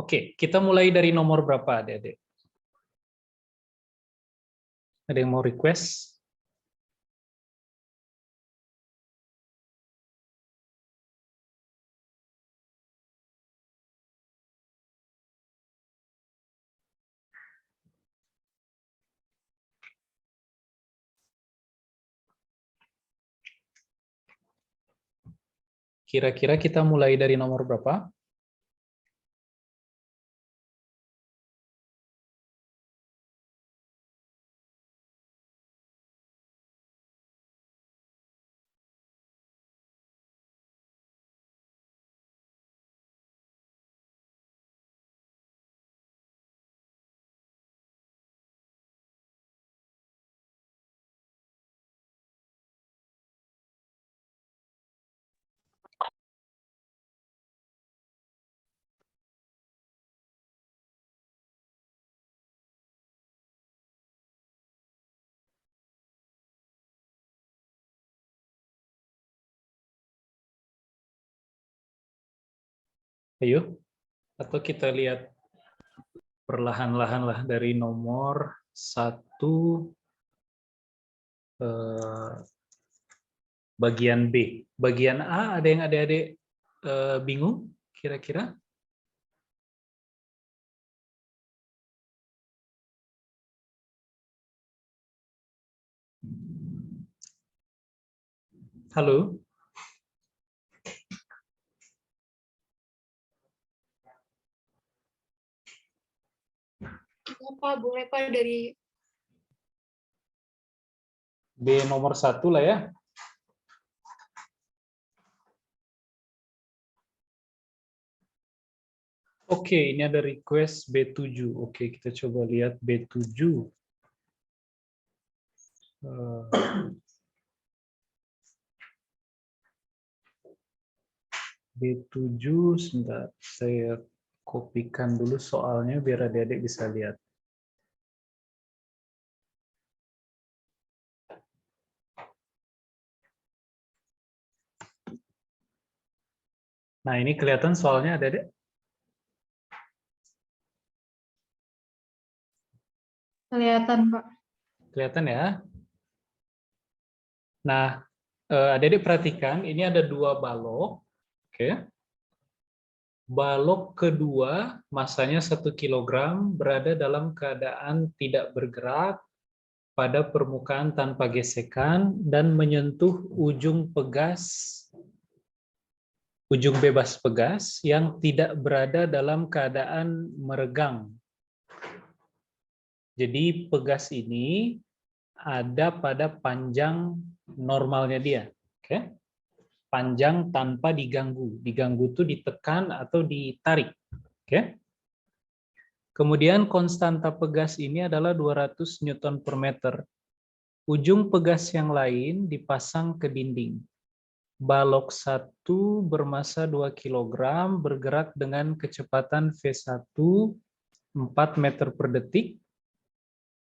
Oke, kita mulai dari nomor berapa, adik-adik? Ada yang mau request? Kira-kira kita mulai dari nomor berapa? Ayo, atau kita lihat perlahan-lahan lah dari nomor 1 bagian B. Bagian A ada yang adik-adik bingung kira-kira? Halo? Pak, boleh Pak dari B nomor 1 lah ya. Oke, ini ada request B7. Oke, kita coba lihat B7. B7, sebentar, saya kopikan dulu soalnya biar adik-adik bisa lihat. Nah, ini kelihatan soalnya adik-adik? kelihatan Pak. Kelihatan ya? Nah, adik-adik perhatikan, ini ada 2 balok. Oke. Balok kedua, masanya 1 kilogram, berada dalam keadaan tidak bergerak pada permukaan tanpa gesekan dan menyentuh ujung bebas pegas yang tidak berada dalam keadaan meregang. Jadi pegas ini ada pada panjang normalnya dia. Oke. Panjang tanpa diganggu. Diganggu itu ditekan atau ditarik. Oke. Kemudian konstanta pegas ini adalah 200 Newton per meter. Ujung pegas yang lain dipasang ke dinding. Balok 1 bermassa 2 kg bergerak dengan kecepatan V1 4 meter per detik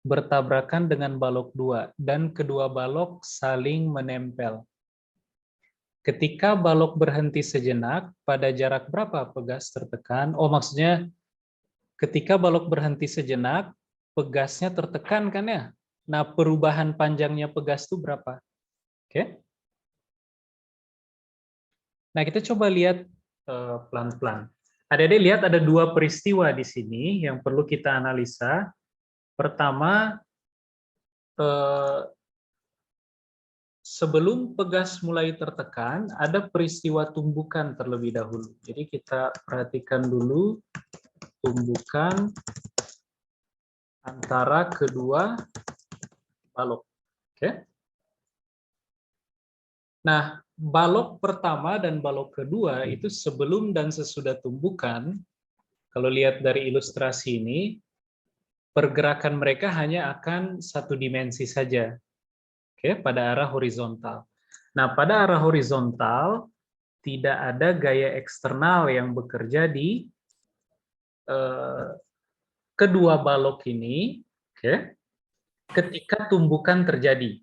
bertabrakan dengan balok 2 dan kedua balok saling menempel. Ketika balok berhenti sejenak, pada jarak berapa pegas tertekan? Oh, maksudnya ketika balok berhenti sejenak, pegasnya tertekan kan ya? Nah, perubahan panjangnya pegas itu berapa? Oke. Nah, kita coba lihat pelan-pelan. Adik-adik lihat ada 2 peristiwa di sini yang perlu kita analisa. Pertama, sebelum pegas mulai tertekan, ada peristiwa tumbukan terlebih dahulu. Jadi kita perhatikan dulu tumbukan antara kedua balok. Oke. Nah, balok pertama dan balok kedua itu sebelum dan sesudah tumbukan, kalau lihat dari ilustrasi ini, pergerakan mereka hanya akan satu dimensi saja. Oke, pada arah horizontal. Nah, pada arah horizontal tidak ada gaya eksternal yang bekerja di kedua balok ini, oke, ketika tumbukan terjadi.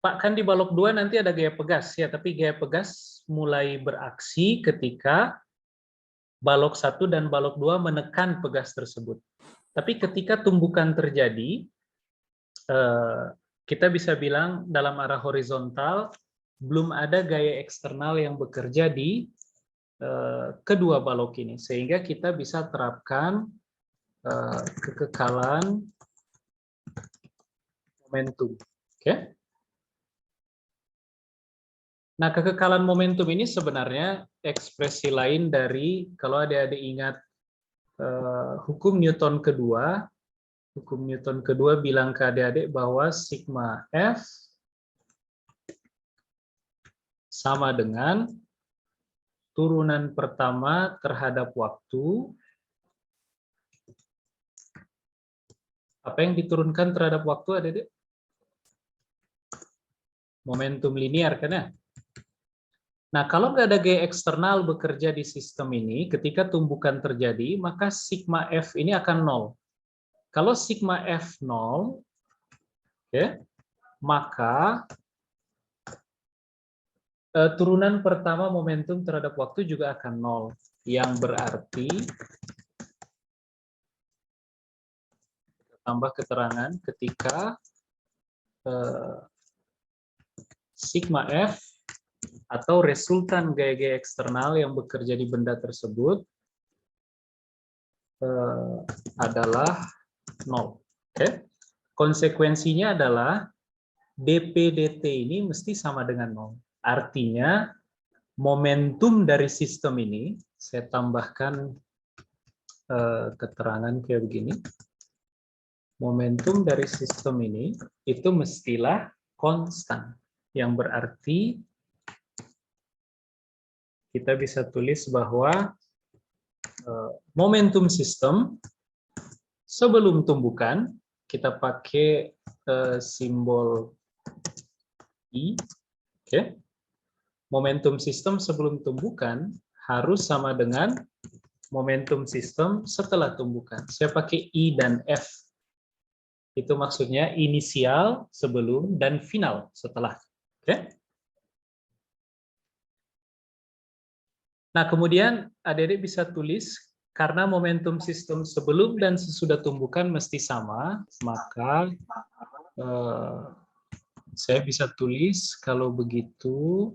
Pak, kan di balok 2 nanti ada gaya pegas ya, tapi gaya pegas mulai beraksi ketika balok 1 dan balok 2 menekan pegas tersebut. Tapi ketika tumbukan terjadi, kita bisa bilang dalam arah horizontal, belum ada gaya eksternal yang bekerja di kedua balok ini, sehingga kita bisa terapkan kekekalan momentum. Oke? Nah, kekekalan momentum ini sebenarnya ekspresi lain dari, kalau adik-adik ingat hukum Newton kedua, hukum Newton kedua bilang ke adik-adik bahwa sigma F sama dengan turunan pertama terhadap waktu. Apa yang diturunkan terhadap waktu, adik-adik? Momentum linear, kan ya? Nah, kalau nggak ada gaya eksternal bekerja di sistem ini, ketika tumbukan terjadi, maka sigma F ini akan 0. Kalau sigma F 0, okay, maka turunan pertama momentum terhadap waktu juga akan 0. Yang berarti, tambah keterangan, ketika sigma F atau resultan gaya-gaya eksternal yang bekerja di benda tersebut adalah 0. Okay? Konsekuensinya adalah dp dt ini mesti sama dengan 0. Artinya momentum dari sistem ini, saya tambahkan keterangan kayak begini. Momentum dari sistem ini itu mestilah konstan, yang berarti kita bisa tulis bahwa momentum sistem sebelum tumbukan, kita pakai simbol I. Okay. Momentum sistem sebelum tumbukan harus sama dengan momentum sistem setelah tumbukan. Saya pakai I dan F. Itu maksudnya inisial sebelum dan final setelah. Okay. Nah, kemudian adik-adik bisa tulis, karena momentum sistem sebelum dan sesudah tumbukan mesti sama, maka saya bisa tulis kalau begitu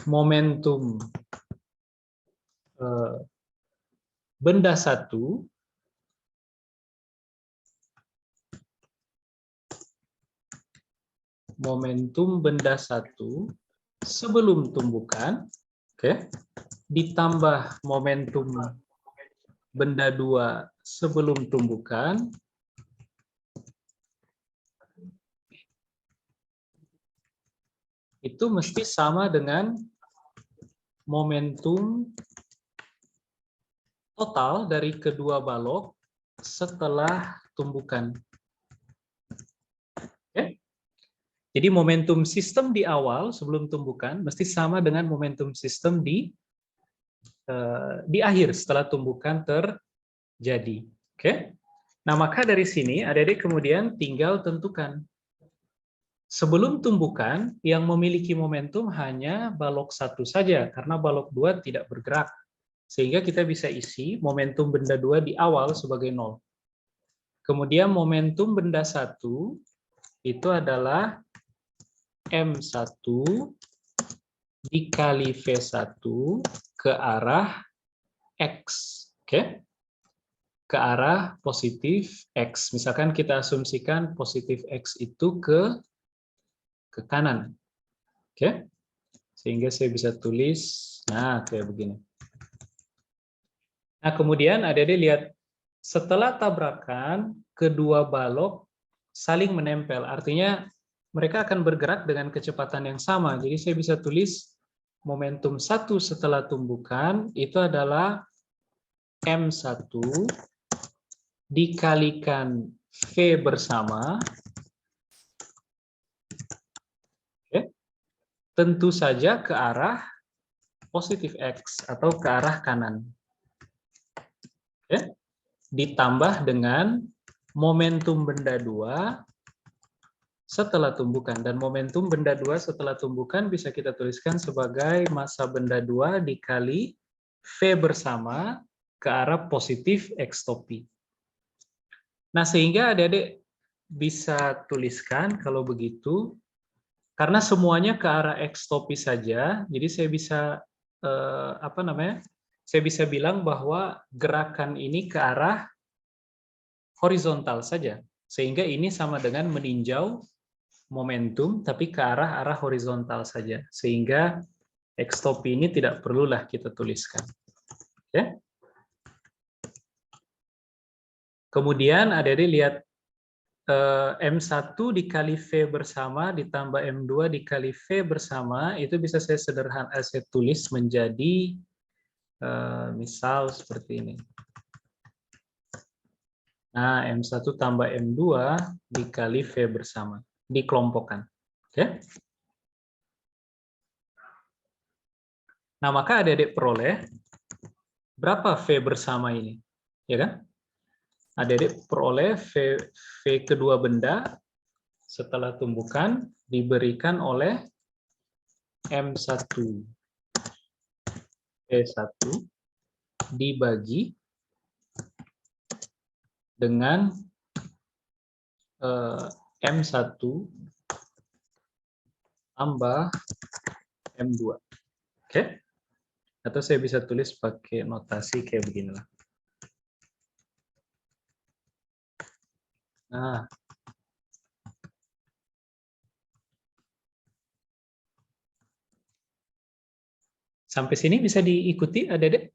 momentum benda satu sebelum tumbukan, oke, ditambah momentum benda 2 sebelum tumbukan, itu mesti sama dengan momentum total dari kedua balok setelah tumbukan. Oke? Jadi momentum sistem di awal sebelum tumbukan mesti sama dengan momentum sistem di akhir setelah tumbukan terjadi. Oke? Nah, maka dari sini adik-adik kemudian tinggal tentukan. Sebelum tumbukan, yang memiliki momentum hanya balok 1 saja, karena balok 2 tidak bergerak. Sehingga kita bisa isi momentum benda 2 di awal sebagai 0. Kemudian momentum benda 1 itu adalah M1 dikali V1 ke arah X. Oke? Ke arah positif X. Misalkan kita asumsikan positif X itu ke kanan. Oke? Sehingga saya bisa tulis, nah kayak begini. Nah, kemudian adik-adik lihat, setelah tabrakan, kedua balok saling menempel. Artinya mereka akan bergerak dengan kecepatan yang sama. Jadi saya bisa tulis momentum 1 setelah tumbukan itu adalah M1 dikalikan V bersama. Tentu saja ke arah positif X atau ke arah kanan. Oke. Ditambah dengan momentum benda 2 setelah tumbukan. Dan momentum benda 2 setelah tumbukan bisa kita tuliskan sebagai massa benda 2 dikali V bersama ke arah positif ekstopi. Nah, sehingga adik-adik bisa tuliskan kalau begitu, karena semuanya ke arah ekstopi saja, jadi saya bisa saya bisa bilang bahwa gerakan ini ke arah horizontal saja, sehingga ini sama dengan meninjau momentum, tapi ke arah horizontal saja, sehingga ekstopi ini tidak perlulah kita tuliskan. Oke? Kemudian adik-adik lihat M1 dikali V bersama ditambah M2 dikali V bersama, itu bisa saya saya tulis menjadi misal seperti ini. Nah, M1 tambah M2 dikali V bersama, dikelompokkan. Oke? Nah, maka adik-adik peroleh berapa V bersama ini? Ya kan? Adik-adik peroleh V kedua benda setelah tumbukan diberikan oleh M1 V1 dibagi dengan M1 tambah M2. Oke? Atau saya bisa tulis pakai notasi kayak beginilah. Nah, sampai sini bisa diikuti, adik-adik?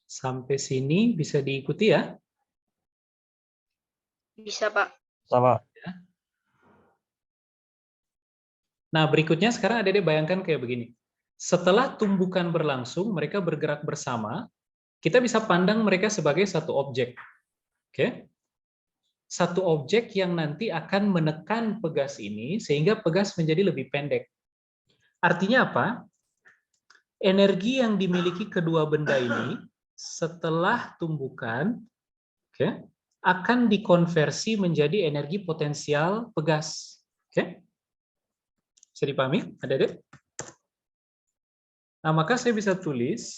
Sampai sini bisa diikuti ya? Bisa, Pak. Sama. Nah, berikutnya sekarang adik-adik bayangkan kayak begini. Setelah tumbukan berlangsung, mereka bergerak bersama, kita bisa pandang mereka sebagai satu objek. Oke? Satu objek yang nanti akan menekan pegas ini, sehingga pegas menjadi lebih pendek. Artinya apa? Energi yang dimiliki kedua benda ini, setelah tumbukan, oke, akan dikonversi menjadi energi potensial pegas. Oke? Bisa dipahami, adik-adik? Nah, maka saya bisa tulis,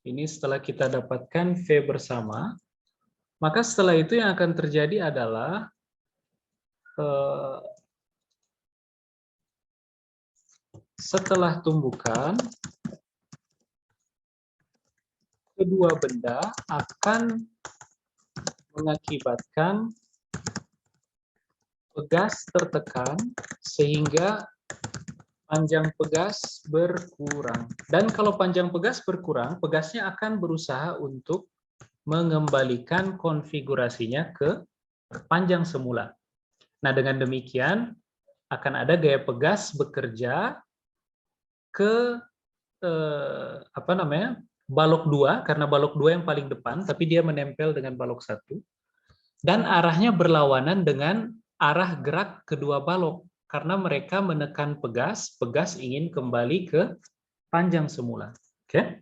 ini setelah kita dapatkan V bersama, maka setelah itu yang akan terjadi adalah setelah tumbukan, kedua benda akan mengakibatkan pegas tertekan sehingga panjang pegas berkurang. Dan kalau panjang pegas berkurang, pegasnya akan berusaha untuk mengembalikan konfigurasinya ke panjang semula. Nah, dengan demikian akan ada gaya pegas bekerja ke balok 2, karena balok 2 yang paling depan, tapi dia menempel dengan balok 1, dan arahnya berlawanan dengan arah gerak kedua balok, karena mereka menekan pegas, pegas ingin kembali ke panjang semula. Oke?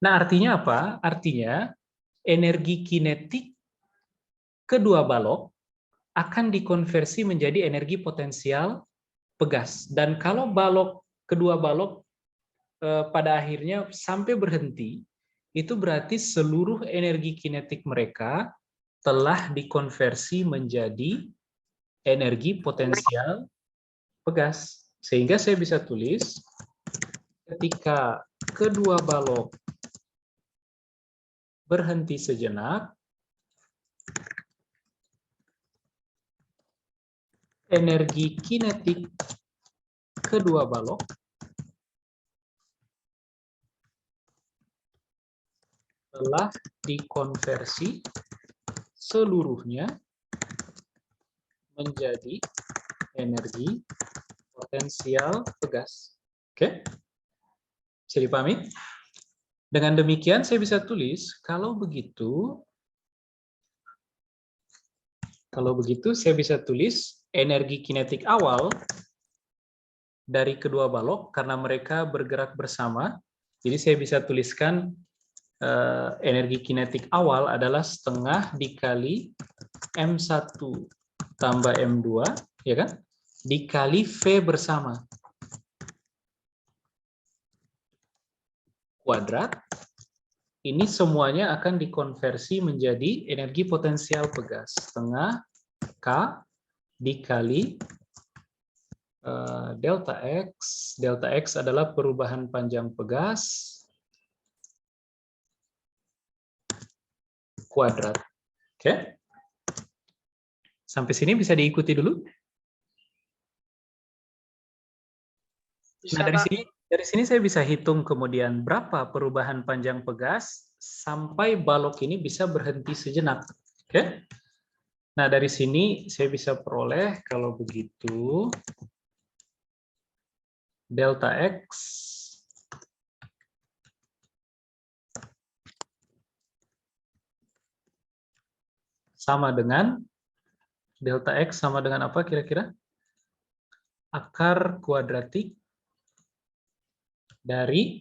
Nah, artinya apa? Artinya energi kinetik kedua balok akan dikonversi menjadi energi potensial pegas. Dan kalau kedua balok pada akhirnya sampai berhenti, itu berarti seluruh energi kinetik mereka telah dikonversi menjadi energi potensial pegas. Sehingga saya bisa tulis, ketika kedua balok berhenti sejenak, energi kinetik kedua balok telah dikonversi seluruhnya menjadi energi potensial pegas. Oke? Bisa dipahami? Dengan demikian saya bisa tulis, kalau begitu saya bisa tulis energi kinetik awal dari kedua balok karena mereka bergerak bersama. Jadi saya bisa tuliskan energi kinetik awal adalah setengah dikali M1 tambah M2, ya kan? Dikali V bersama kuadrat. Ini semuanya akan dikonversi menjadi energi potensial pegas. Setengah K dikali delta X. Delta X adalah perubahan panjang pegas kuadrat. Oke? Sampai sini bisa diikuti dulu? Nah, dari sini saya bisa hitung kemudian berapa perubahan panjang pegas sampai balok ini bisa berhenti sejenak. Oke? Nah, dari sini saya bisa peroleh kalau begitu delta X sama dengan delta X sama dengan apa kira-kira? Akar kuadratik dari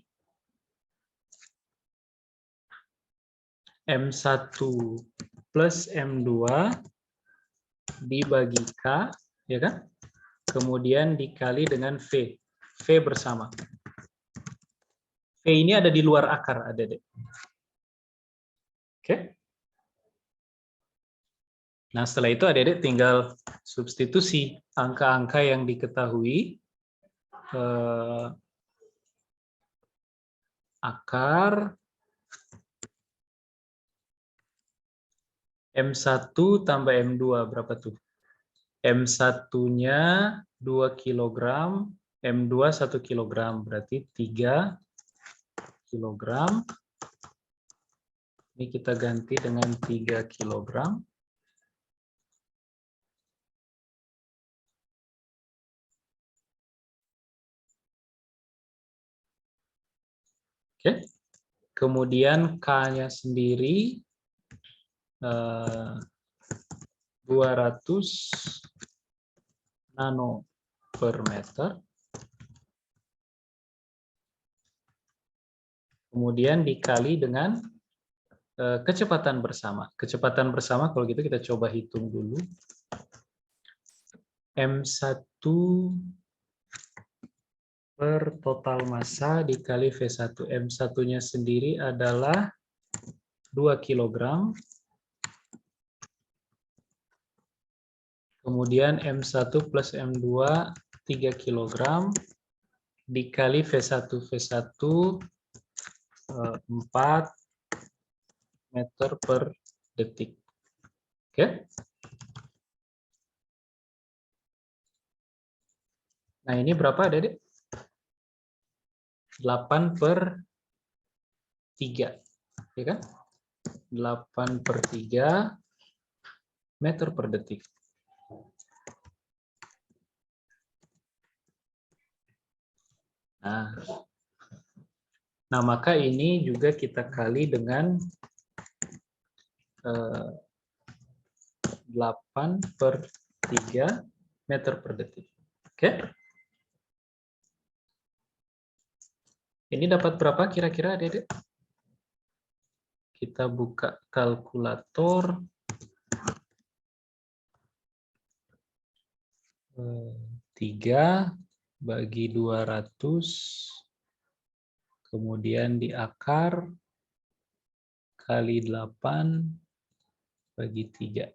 M1 plus M2 dibagi K, ya kan? Kemudian dikali dengan V. V bersama. V ini ada di luar akar, Adik-adik. Oke? Nah, setelah itu Adik-adik tinggal substitusi angka-angka yang diketahui. Akar M1 tambah M2 berapa tuh? M1-nya 2 kg, M2 1 kg, berarti 3 kg. Ini kita ganti dengan 3 kg. Oke. Kemudian K-nya sendiri 200 nano per meter. Kemudian dikali dengan kecepatan bersama. Kecepatan bersama kalau gitu kita coba hitung dulu. M1 per total massa dikali V1. M1-nya sendiri adalah 2 kg. Kemudian M1 plus M2 3 kg dikali V1. V1 4 meter per detik. Oke. Nah, ini berapa, Adik? 8 per 3. Ya kan? 8 per 3 meter per detik. Nah, maka ini juga kita kali dengan 8 per 3 meter per detik. Oke? Ini dapat berapa kira-kira, Adik-adik? Kita buka kalkulator. 3 bagi 200. Kemudian di akar kali 8 bagi 3.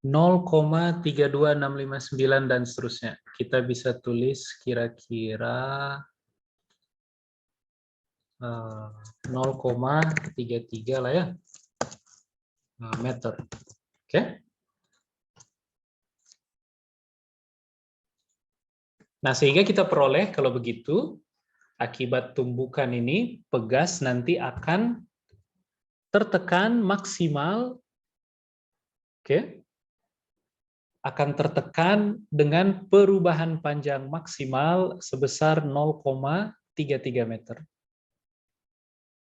0,32659 dan seterusnya. Kita bisa tulis kira-kira 0,33 lah ya. Meter. Oke. Nah, sehingga kita peroleh kalau begitu akibat tumbukan ini pegas nanti akan tertekan maksimal, oke, akan tertekan dengan perubahan panjang maksimal sebesar 0,33 meter.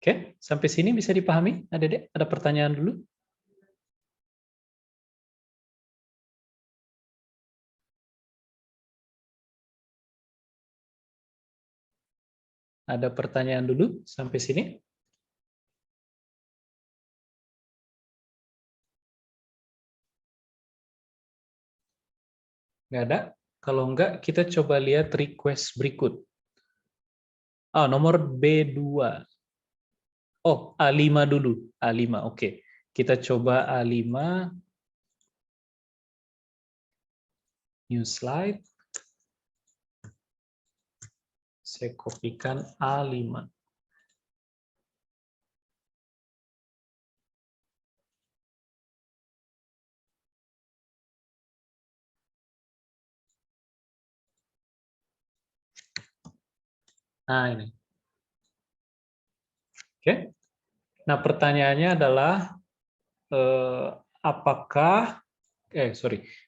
Oke, sampai sini bisa dipahami? Ada pertanyaan dulu? Ada pertanyaan dulu sampai sini? Nggak ada? Kalau enggak, kita coba lihat request berikut. Nomor B2. Oh, A5 dulu. A5, oke. Kita coba A5. New slide. Saya kopikan A5. Nah, ini. Oke. Nah, pertanyaannya adalah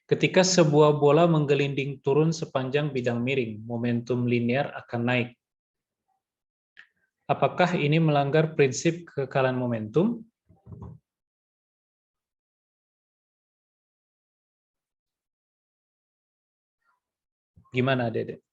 ketika sebuah bola menggelinding turun sepanjang bidang miring, momentum linear akan naik. Apakah ini melanggar prinsip kekekalan momentum? Gimana, Dede?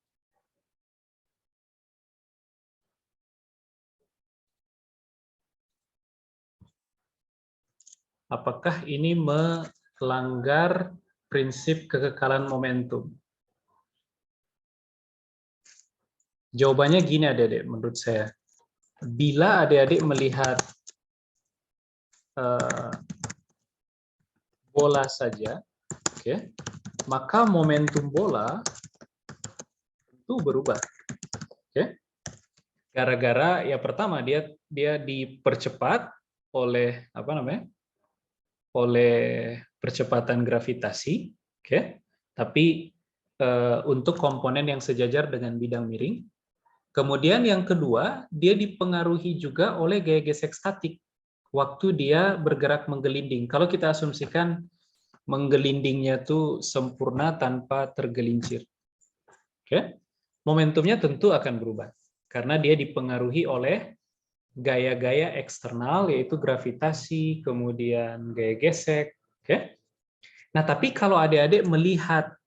Apakah ini melanggar prinsip kekekalan momentum? Jawabannya gini, Adik-adik, menurut saya. Bila adik-adik melihat bola saja, oke, maka momentum bola itu berubah. Oke. Gara-gara ya pertama dia dipercepat oleh oleh percepatan gravitasi, oke. Tapi untuk komponen yang sejajar dengan bidang miring. Kemudian yang kedua, dia dipengaruhi juga oleh gaya gesek statik waktu dia bergerak menggelinding. Kalau kita asumsikan menggelindingnya tuh sempurna tanpa tergelincir. Oke. Momentumnya tentu akan berubah karena dia dipengaruhi oleh gaya-gaya eksternal yaitu gravitasi, kemudian gaya gesek, oke. Nah, tapi kalau adik-adik melihat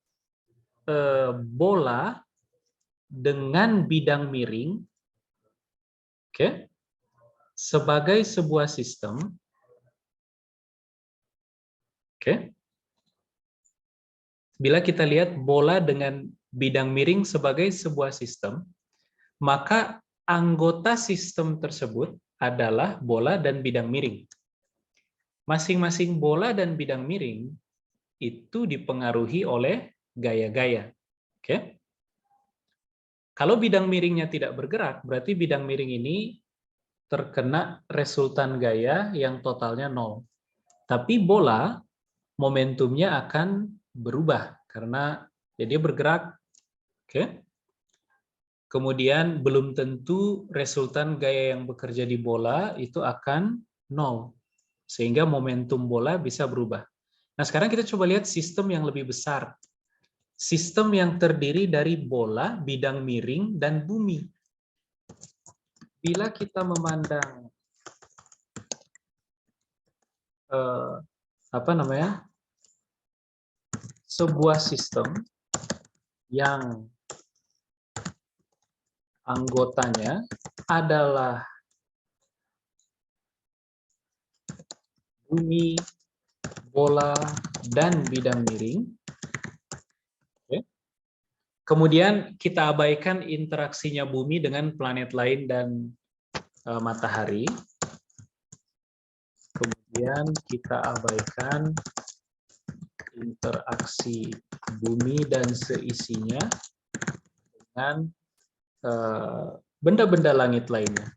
bola dengan bidang miring, oke, sebagai sebuah sistem, oke. Bila kita lihat bola dengan bidang miring sebagai sebuah sistem, maka anggota sistem tersebut adalah bola dan bidang miring. Masing-masing bola dan bidang miring itu dipengaruhi oleh gaya-gaya. Oke. Kalau bidang miringnya tidak bergerak, berarti bidang miring ini terkena resultan gaya yang totalnya 0. Tapi bola, momentumnya akan berubah karena dia bergerak. Oke. Kemudian belum tentu resultan gaya yang bekerja di bola itu akan 0. Sehingga momentum bola bisa berubah. Nah, sekarang kita coba lihat sistem yang lebih besar. Sistem yang terdiri dari bola, bidang miring, dan bumi. Bila kita memandang sebuah sistem yang anggotanya adalah bumi, bola, dan bidang miring. Kemudian kita abaikan interaksinya bumi dengan planet lain dan matahari. Kemudian kita abaikan interaksi bumi dan seisinya dengan benda-benda langit lainnya.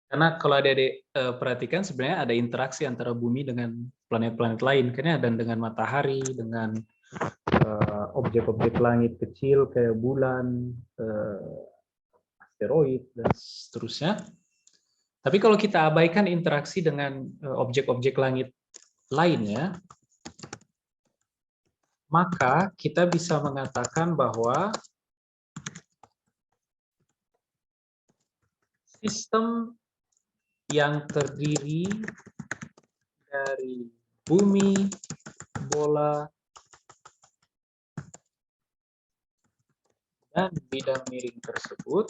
Karena kalau adik-adik perhatikan sebenarnya ada interaksi antara bumi dengan planet-planet lain, karena dan dengan matahari, dengan objek-objek langit kecil kayak bulan, asteroid, dan seterusnya. Tapi kalau kita abaikan interaksi dengan objek-objek langit lainnya, maka kita bisa mengatakan bahwa sistem yang terdiri dari bumi, bola, dan bidang miring tersebut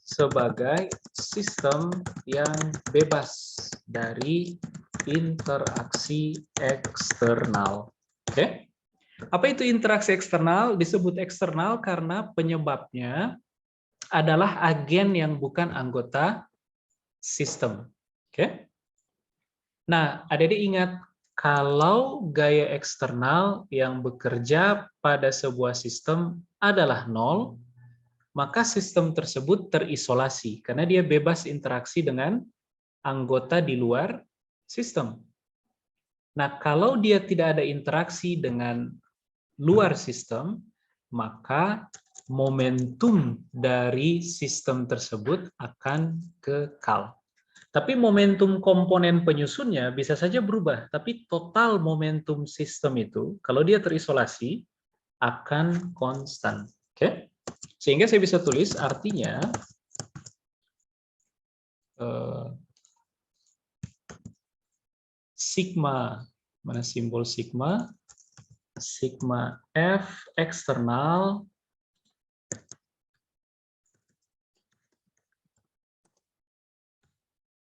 sebagai sistem yang bebas dari interaksi eksternal. Oke? Apa itu interaksi eksternal? Disebut eksternal karena penyebabnya adalah agen yang bukan anggota sistem. Oke? Nah, adik-adik ingat, kalau gaya eksternal yang bekerja pada sebuah sistem adalah nol, maka sistem tersebut terisolasi karena dia bebas interaksi dengan anggota di luar sistem. Nah, kalau dia tidak ada interaksi dengan luar sistem, maka momentum dari sistem tersebut akan kekal. Tapi momentum komponen penyusunnya bisa saja berubah, tapi total momentum sistem itu, kalau dia terisolasi, akan konstan. Oke? Sehingga saya bisa tulis artinya sigma, mana simbol sigma? Sigma F eksternal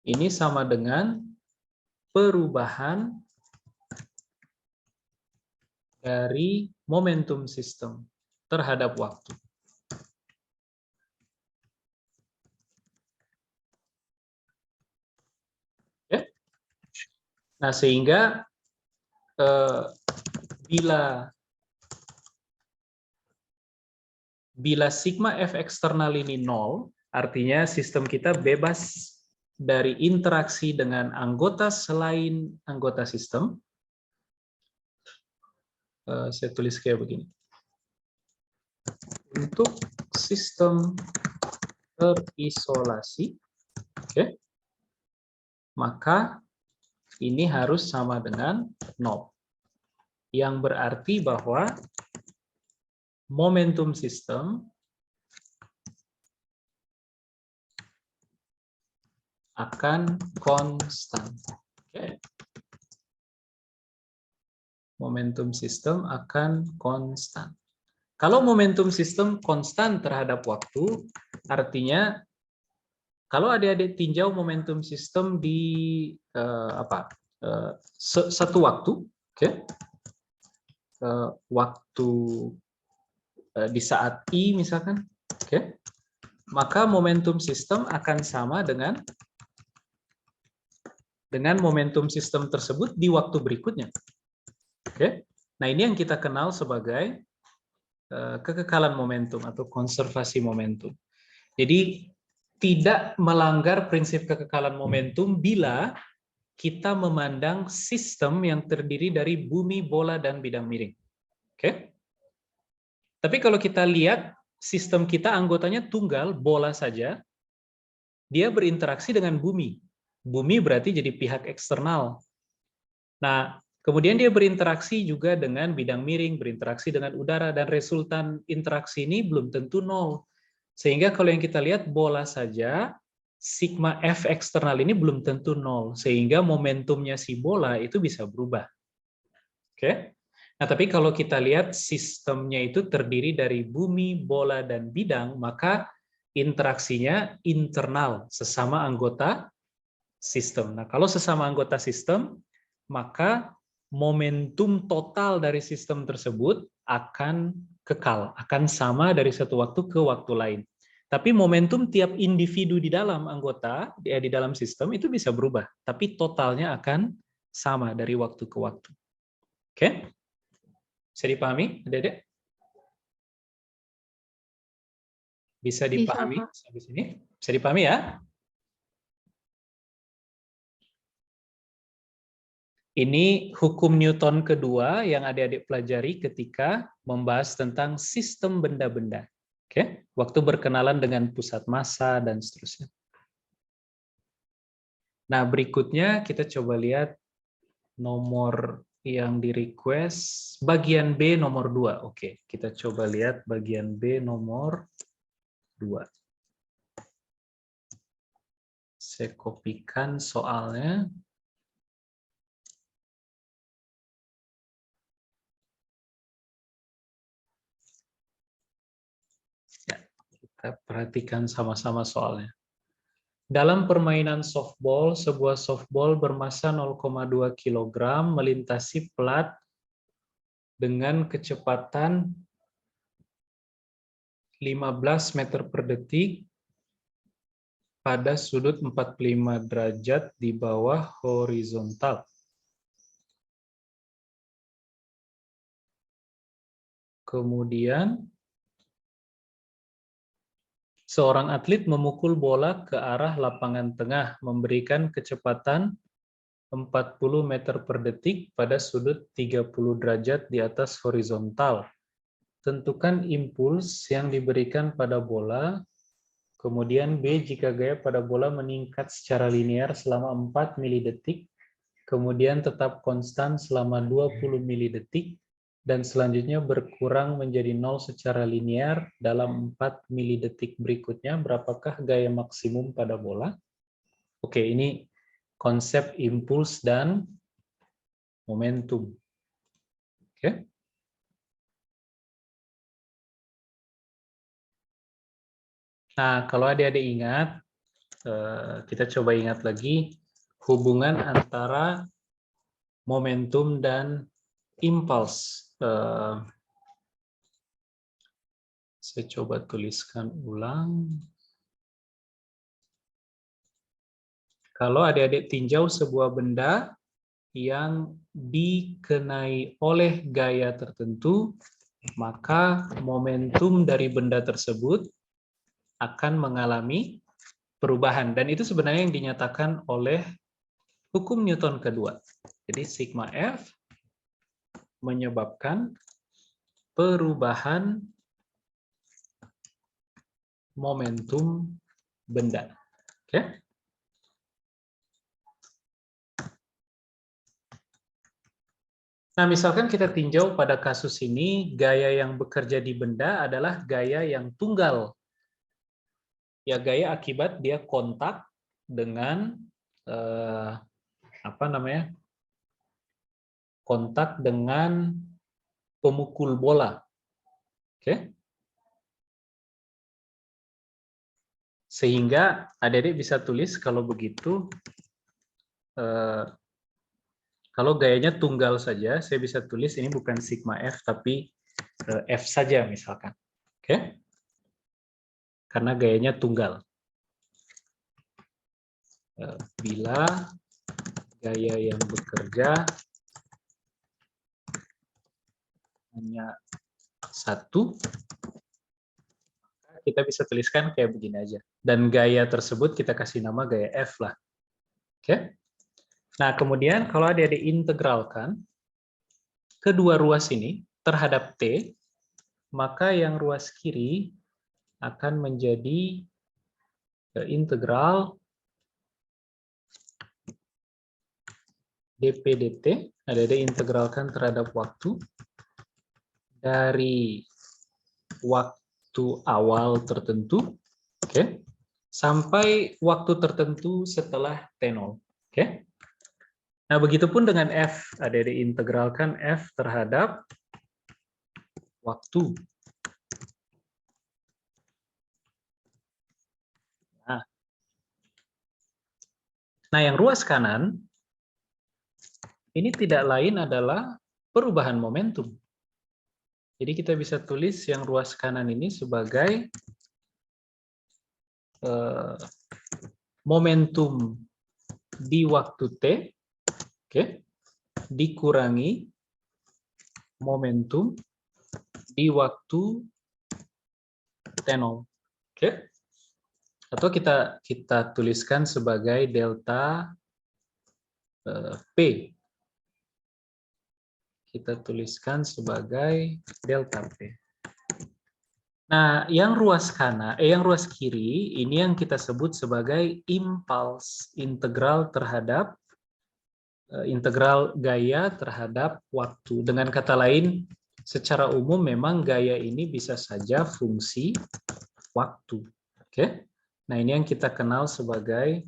ini sama dengan perubahan dari momentum sistem terhadap waktu. Ya? Nah, sehingga bila sigma F eksternal ini 0, artinya sistem kita bebas dari interaksi dengan anggota selain anggota sistem. Saya tulis kayak begini. Untuk sistem terisolasi, oke, maka ini harus sama dengan 0. Yang berarti bahwa momentum sistem akan konstan. Oke. Momentum sistem akan konstan. Kalau momentum sistem konstan terhadap waktu, artinya kalau adik-adik tinjau momentum sistem di satu waktu, oke, waktu di saat I misalkan, oke, maka momentum sistem akan sama dengan momentum sistem tersebut di waktu berikutnya. Oke, nah ini yang kita kenal sebagai kekekalan momentum atau konservasi momentum. Jadi tidak melanggar prinsip kekekalan momentum bila kita memandang sistem yang terdiri dari bumi, bola, dan bidang miring. Oke? Tapi kalau kita lihat sistem kita anggotanya tunggal, bola saja, dia berinteraksi dengan bumi. Bumi berarti jadi pihak eksternal. Nah, kemudian dia berinteraksi juga dengan bidang miring, berinteraksi dengan udara, dan resultan interaksi ini belum tentu nol. Sehingga kalau yang kita lihat bola saja, sigma F eksternal ini belum tentu nol. Sehingga momentumnya si bola itu bisa berubah. Oke? Nah, tapi kalau kita lihat sistemnya itu terdiri dari bumi, bola, dan bidang, maka interaksinya internal, sesama anggota sistem. Nah, kalau sesama anggota sistem, maka momentum total dari sistem tersebut akan kekal, akan sama dari satu waktu ke waktu lain. Tapi momentum tiap individu di dalam anggota, di dalam sistem itu bisa berubah, tapi totalnya akan sama dari waktu ke waktu. Oke? Bisa dipahami, Adik-adik? Bisa dipahami Pak. sampai sini? Bisa dipahami ya? Ini hukum Newton kedua yang adik-adik pelajari ketika membahas tentang sistem benda-benda. Oke, waktu berkenalan dengan pusat massa dan seterusnya. Nah, berikutnya kita coba lihat nomor yang di request bagian B nomor 2. Oke, kita coba lihat bagian B nomor 2. Saya kopikan soalnya. Kita perhatikan sama-sama soalnya. Dalam permainan softball, sebuah softball bermasa 0,2 kg melintasi pelat dengan kecepatan 15 meter per detik pada sudut 45 derajat di bawah horizontal. Kemudian, seorang atlet memukul bola ke arah lapangan tengah, memberikan kecepatan 40 meter per detik pada sudut 30 derajat di atas horizontal. Tentukan impuls yang diberikan pada bola. Kemudian B, jika gaya pada bola meningkat secara linear selama 4 milidetik, kemudian tetap konstan selama 20 milidetik, dan selanjutnya berkurang menjadi 0 secara linear dalam 4 milidetik berikutnya, berapakah gaya maksimum pada bola? Oke, ini konsep impuls dan momentum. Oke. Nah, kalau adik-adik ingat, kita coba ingat lagi hubungan antara momentum dan impuls. Saya coba tuliskan ulang. Kalau adik-adik tinjau sebuah benda yang dikenai oleh gaya tertentu, maka momentum dari benda tersebut akan mengalami perubahan. Dan itu sebenarnya yang dinyatakan oleh hukum Newton kedua. Jadi sigma F menyebabkan perubahan momentum benda. Oke? Nah, misalkan kita tinjau pada kasus ini, gaya yang bekerja di benda adalah gaya yang tunggal. Ya, gaya akibat dia kontak dengan kontak dengan pemukul bola. Oke? Sehingga adik-adik bisa tulis kalau begitu, kalau gayanya tunggal saja, saya bisa tulis ini bukan sigma F, tapi F saja misalkan. Oke? Karena gayanya tunggal. Bila gaya yang bekerja hanya satu, kita bisa tuliskan kayak begini aja. Dan gaya tersebut kita kasih nama gaya F lah. Oke? Nah, kemudian kalau adik-adik integralkan kedua ruas ini terhadap T, maka yang ruas kiri akan menjadi integral dp dt, adik-adik integralkan terhadap waktu dari waktu awal tertentu, oke, sampai waktu tertentu setelah T0. Oke? Nah, begitupun dengan F, adik-adik integralkan F terhadap waktu. Nah, yang ruas kanan ini tidak lain adalah perubahan momentum. Jadi kita bisa tulis yang ruas kanan ini sebagai momentum di waktu T, oke, dikurangi momentum di waktu T0. Oke? Atau kita tuliskan sebagai delta P. Kita tuliskan sebagai delta P. Nah, yang ruas kiri ini yang kita sebut sebagai impuls integral terhadap integral gaya terhadap waktu. Dengan kata lain, secara umum memang gaya ini bisa saja fungsi waktu. Oke? Nah, ini yang kita kenal sebagai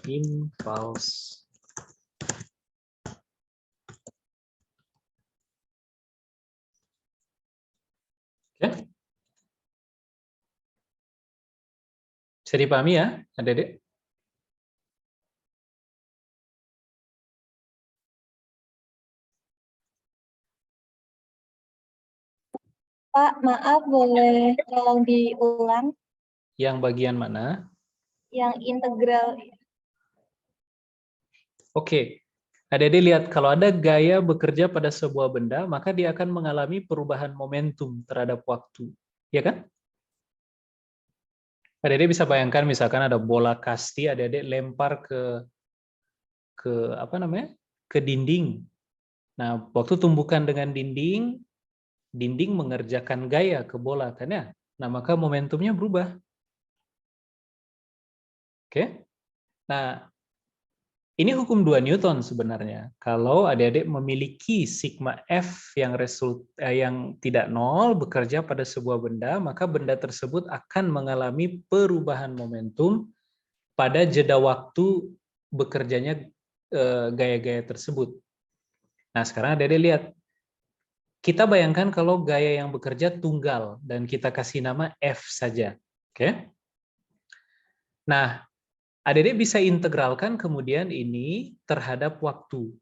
impuls. Oke? Bisa dipahami ya, Adik-adik? Pak, maaf boleh tolong diulang Yang bagian mana? yang integral. Oke. Adik-adik lihat, kalau ada gaya bekerja pada sebuah benda, maka dia akan mengalami perubahan momentum terhadap waktu. Ya kan? Adik-adik bisa bayangkan misalkan ada bola kasti, adik-adik lempar ke apa namanya? Ke dinding. Nah, waktu tumbukan dengan dinding, dinding mengerjakan gaya ke bola kan ya. Nah, maka momentumnya berubah. Oke. Nah, ini hukum 2 Newton sebenarnya. Kalau adik-adik memiliki sigma F yang tidak nol bekerja pada sebuah benda, maka benda tersebut akan mengalami perubahan momentum pada jeda waktu bekerjanya gaya-gaya tersebut. Nah, sekarang adik-adik lihat. Kita bayangkan kalau gaya yang bekerja tunggal dan kita kasih nama F saja. Oke. Nah, adik-adik bisa integralkan kemudian ini terhadap waktu.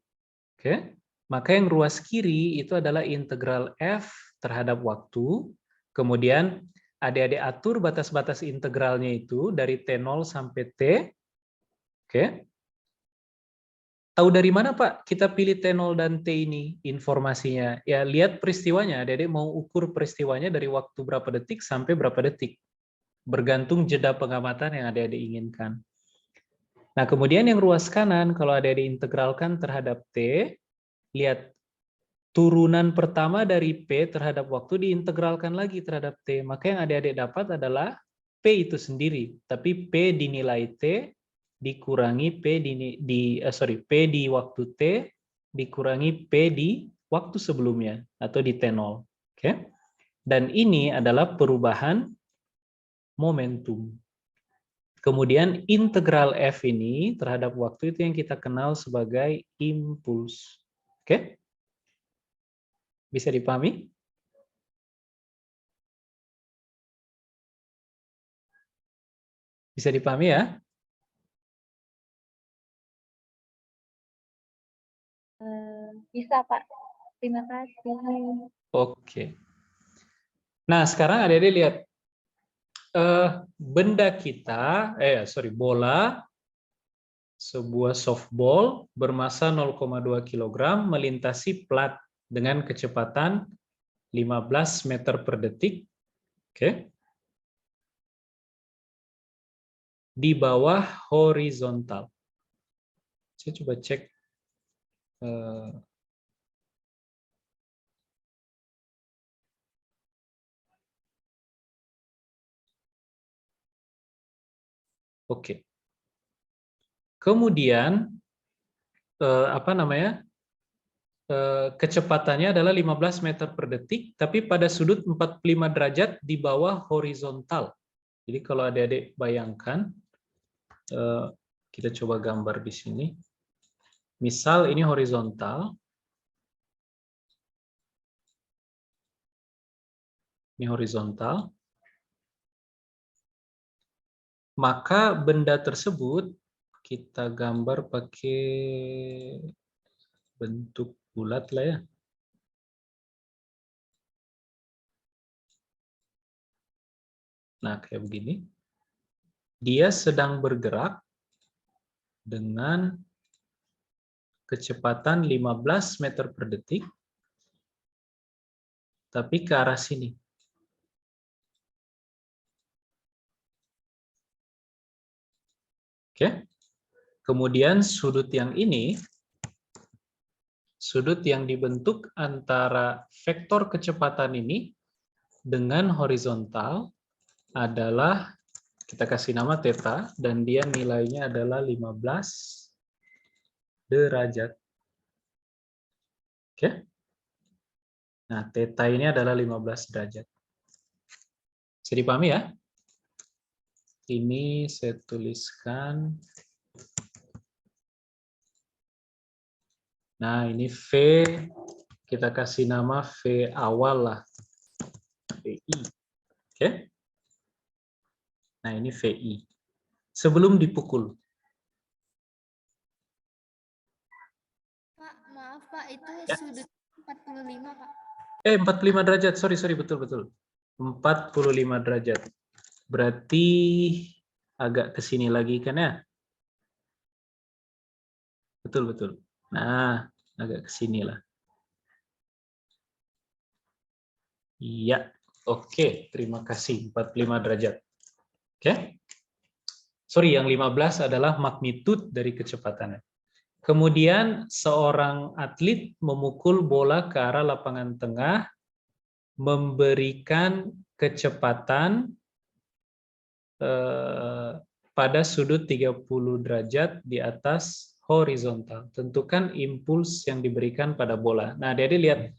Oke. Maka yang ruas kiri itu adalah integral F terhadap waktu. Kemudian adik-adik atur batas-batas integralnya itu dari T0 sampai T. Oke. Tahu dari mana, Pak, kita pilih T0 dan T ini informasinya? Ya, lihat peristiwanya. Adik-adik mau ukur peristiwanya dari waktu berapa detik sampai berapa detik. Bergantung jeda pengamatan yang adik-adik inginkan. Nah, kemudian yang ruas kanan, kalau adik-adik integralkan terhadap T, lihat turunan pertama dari P terhadap waktu diintegralkan lagi terhadap T. Maka yang adik-adik dapat adalah P itu sendiri. Tapi P dinilai T dikurangi P di waktu T dikurangi P di waktu sebelumnya atau di T0. Oke. Dan ini adalah perubahan momentum. Kemudian integral F ini terhadap waktu itu yang kita kenal sebagai impuls. Oke? Bisa dipahami? Bisa dipahami ya? Bisa, Pak. Terima kasih. Oke. Nah, sekarang adik-adik lihat. Benda kita, bola, sebuah softball bermasa 0,2 kg melintasi plat dengan kecepatan 15 meter per detik. Oke. Di bawah horizontal. Saya coba cek. Oke. Kemudian kecepatannya adalah 15 meter per detik, tapi pada sudut 45 derajat di bawah horizontal. Jadi kalau adik-adik bayangkan, kita coba gambar di sini. Misal ini horizontal. Ini horizontal. Maka benda tersebut kita gambar pakai bentuk bulat lah ya. Nah, kayak begini. Dia sedang bergerak dengan kecepatan 15 meter per detik, tapi ke arah sini. Oke. Kemudian sudut yang ini, sudut yang dibentuk antara vektor kecepatan ini dengan horizontal adalah, kita kasih nama theta, dan dia nilainya adalah 15 derajat. Oke. Nah, theta ini adalah 15 derajat. Bisa dipahami ya? Ini saya tuliskan. Nah, ini V, kita kasih nama V awal lah. VI. Oke. Nah, ini VI. sebelum dipukul. Pak, maaf Pak, itu Ya. sudut 45 Pak. 45 derajat, sorry, betul. 45 derajat. Berarti agak ke sini lagi kan ya? Betul. Nah, agak ke sini lah. Iya, oke, terima kasih. 45 derajat. Oke. Sorry, yang 15 adalah magnitude dari kecepatannya. Kemudian seorang atlet memukul bola ke arah lapangan tengah, memberikan kecepatan pada sudut 30 derajat di atas horizontal. Tentukan impuls yang diberikan pada bola. Nah, jadi lihat,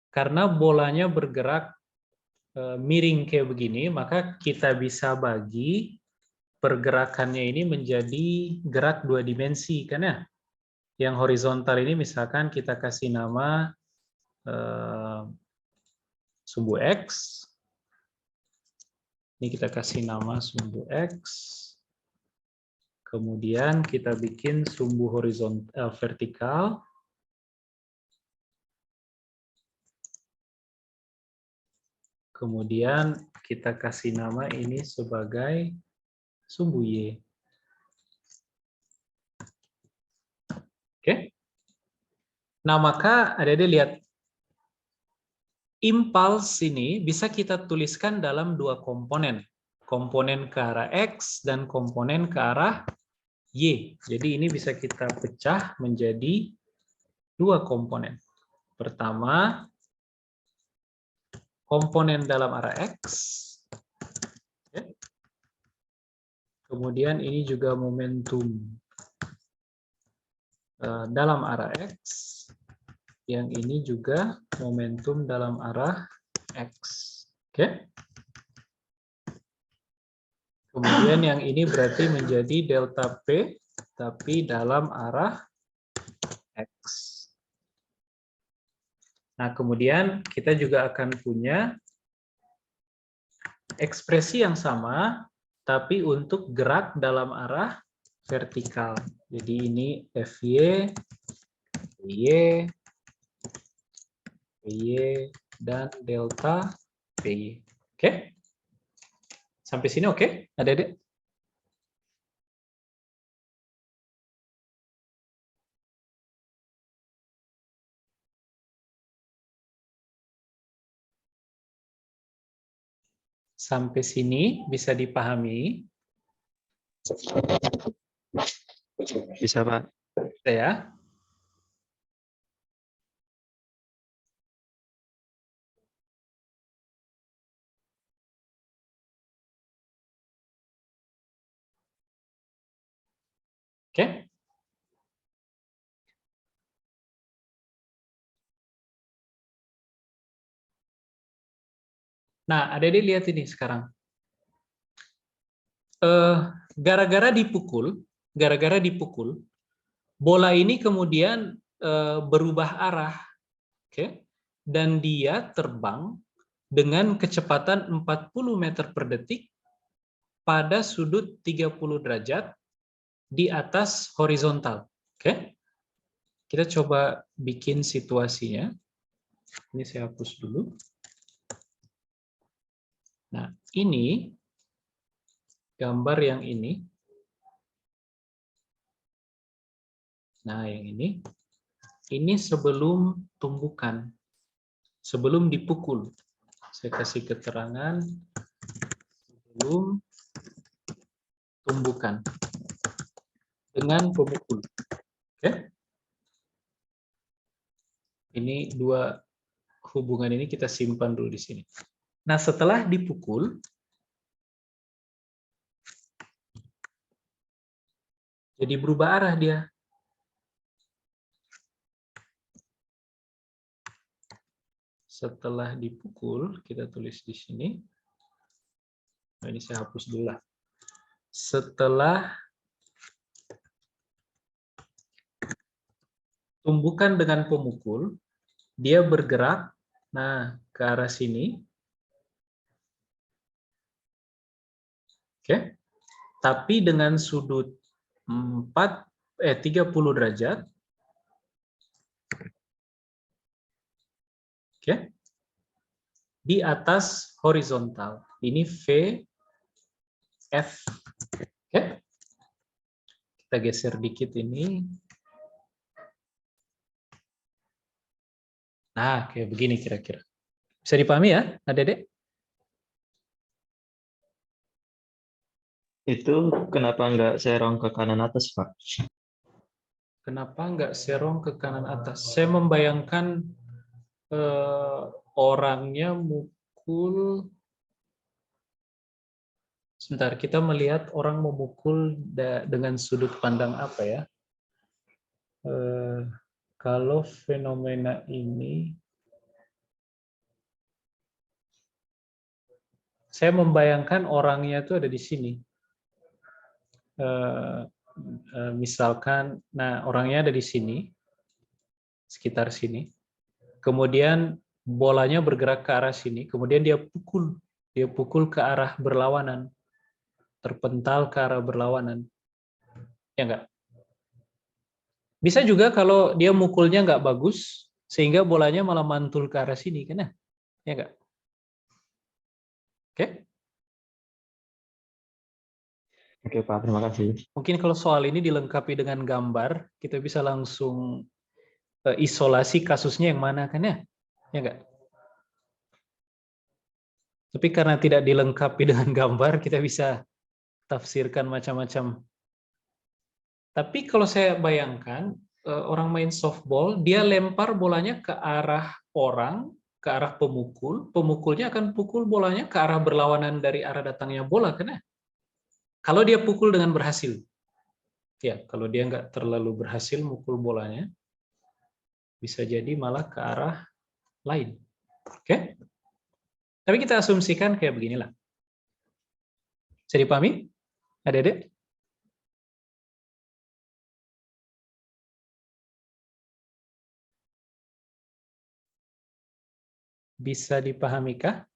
karena bolanya bergerak miring kayak begini, maka kita bisa bagi pergerakannya ini menjadi gerak 2 dimensi, kan ya? Yang horizontal ini misalkan kita kasih nama sumbu X. Ini kita kasih nama sumbu X. Kemudian kita bikin sumbu horizontal vertikal. Kemudian kita kasih nama ini sebagai sumbu Y. Oke. Nah, maka adik-adik lihat, impuls ini bisa kita tuliskan dalam 2 komponen. Komponen ke arah X dan komponen ke arah Y. Jadi ini bisa kita pecah menjadi 2 komponen. Pertama, komponen dalam arah X. Kemudian ini juga momentum dalam arah X. Yang ini juga momentum dalam arah X. Oke. Kemudian yang ini berarti menjadi delta P, tapi dalam arah X. Nah, kemudian kita juga akan punya ekspresi yang sama, tapi untuk gerak dalam arah vertikal. Jadi ini FY, PY, PY, dan delta PY. Oke? Sampai sini oke? Adik-adik? Sampai sini bisa dipahami? Bisa, Pak. Bisa ya? Oke? Nah, adik-adik lihat ini sekarang. Gara-gara dipukul, bola ini kemudian berubah arah, oke? Dan dia terbang dengan kecepatan 40 meter per detik pada sudut 30 derajat di atas horizontal. Oke? Kita coba bikin situasinya. Ini saya hapus dulu. Nah, ini gambar yang ini. Nah, yang ini. Ini sebelum tumbukan. Sebelum dipukul. Saya kasih keterangan sebelum tumbukan dengan pemukul. Oke? Ini 2 hubungan ini kita simpan dulu di sini. Nah, setelah dipukul, jadi berubah arah dia. Setelah dipukul, kita tulis di sini. Nah, ini saya hapus dulu lah. Setelah tumbukan dengan pemukul, dia bergerak, nah, ke arah sini. Oke. tapi dengan sudut 30 derajat. Oke. Di atas horizontal. Ini VF. Oke. Kita geser dikit ini. Nah, kayak begini kira-kira. Bisa dipahami ya, Adik-adik? Itu kenapa nggak serong ke kanan atas, Pak? Kenapa nggak serong ke kanan atas? Saya membayangkan orangnya mukul. Sebentar, kita melihat orang memukul dengan sudut pandang apa ya? Kalau fenomena ini, saya membayangkan orangnya itu ada di sini. Misalkan, nah orangnya ada di sini, sekitar sini. Kemudian bolanya bergerak ke arah sini, kemudian dia pukul ke arah berlawanan, terpental ke arah berlawanan. Ya enggak? Bisa juga kalau dia mukulnya nggak bagus, sehingga bolanya malah mantul ke arah sini, kan ya? Ya enggak? Oke? Oke, Pak. Terima kasih. Mungkin kalau soal ini dilengkapi dengan gambar, kita bisa langsung isolasi kasusnya yang mana, kan ya? Ya enggak? Tapi karena tidak dilengkapi dengan gambar, kita bisa tafsirkan macam-macam. Tapi kalau saya bayangkan, orang main softball, dia lempar bolanya ke arah orang, ke arah pemukul, pemukulnya akan pukul bolanya ke arah berlawanan dari arah datangnya bola, kan ya? Kalau dia pukul dengan berhasil. Ya, kalau dia nggak terlalu berhasil mukul bolanya, bisa jadi malah ke arah lain. Oke? Tapi kita asumsikan kayak beginilah. Bisa dipahami? Adik-adik? Bisa dipahamikah?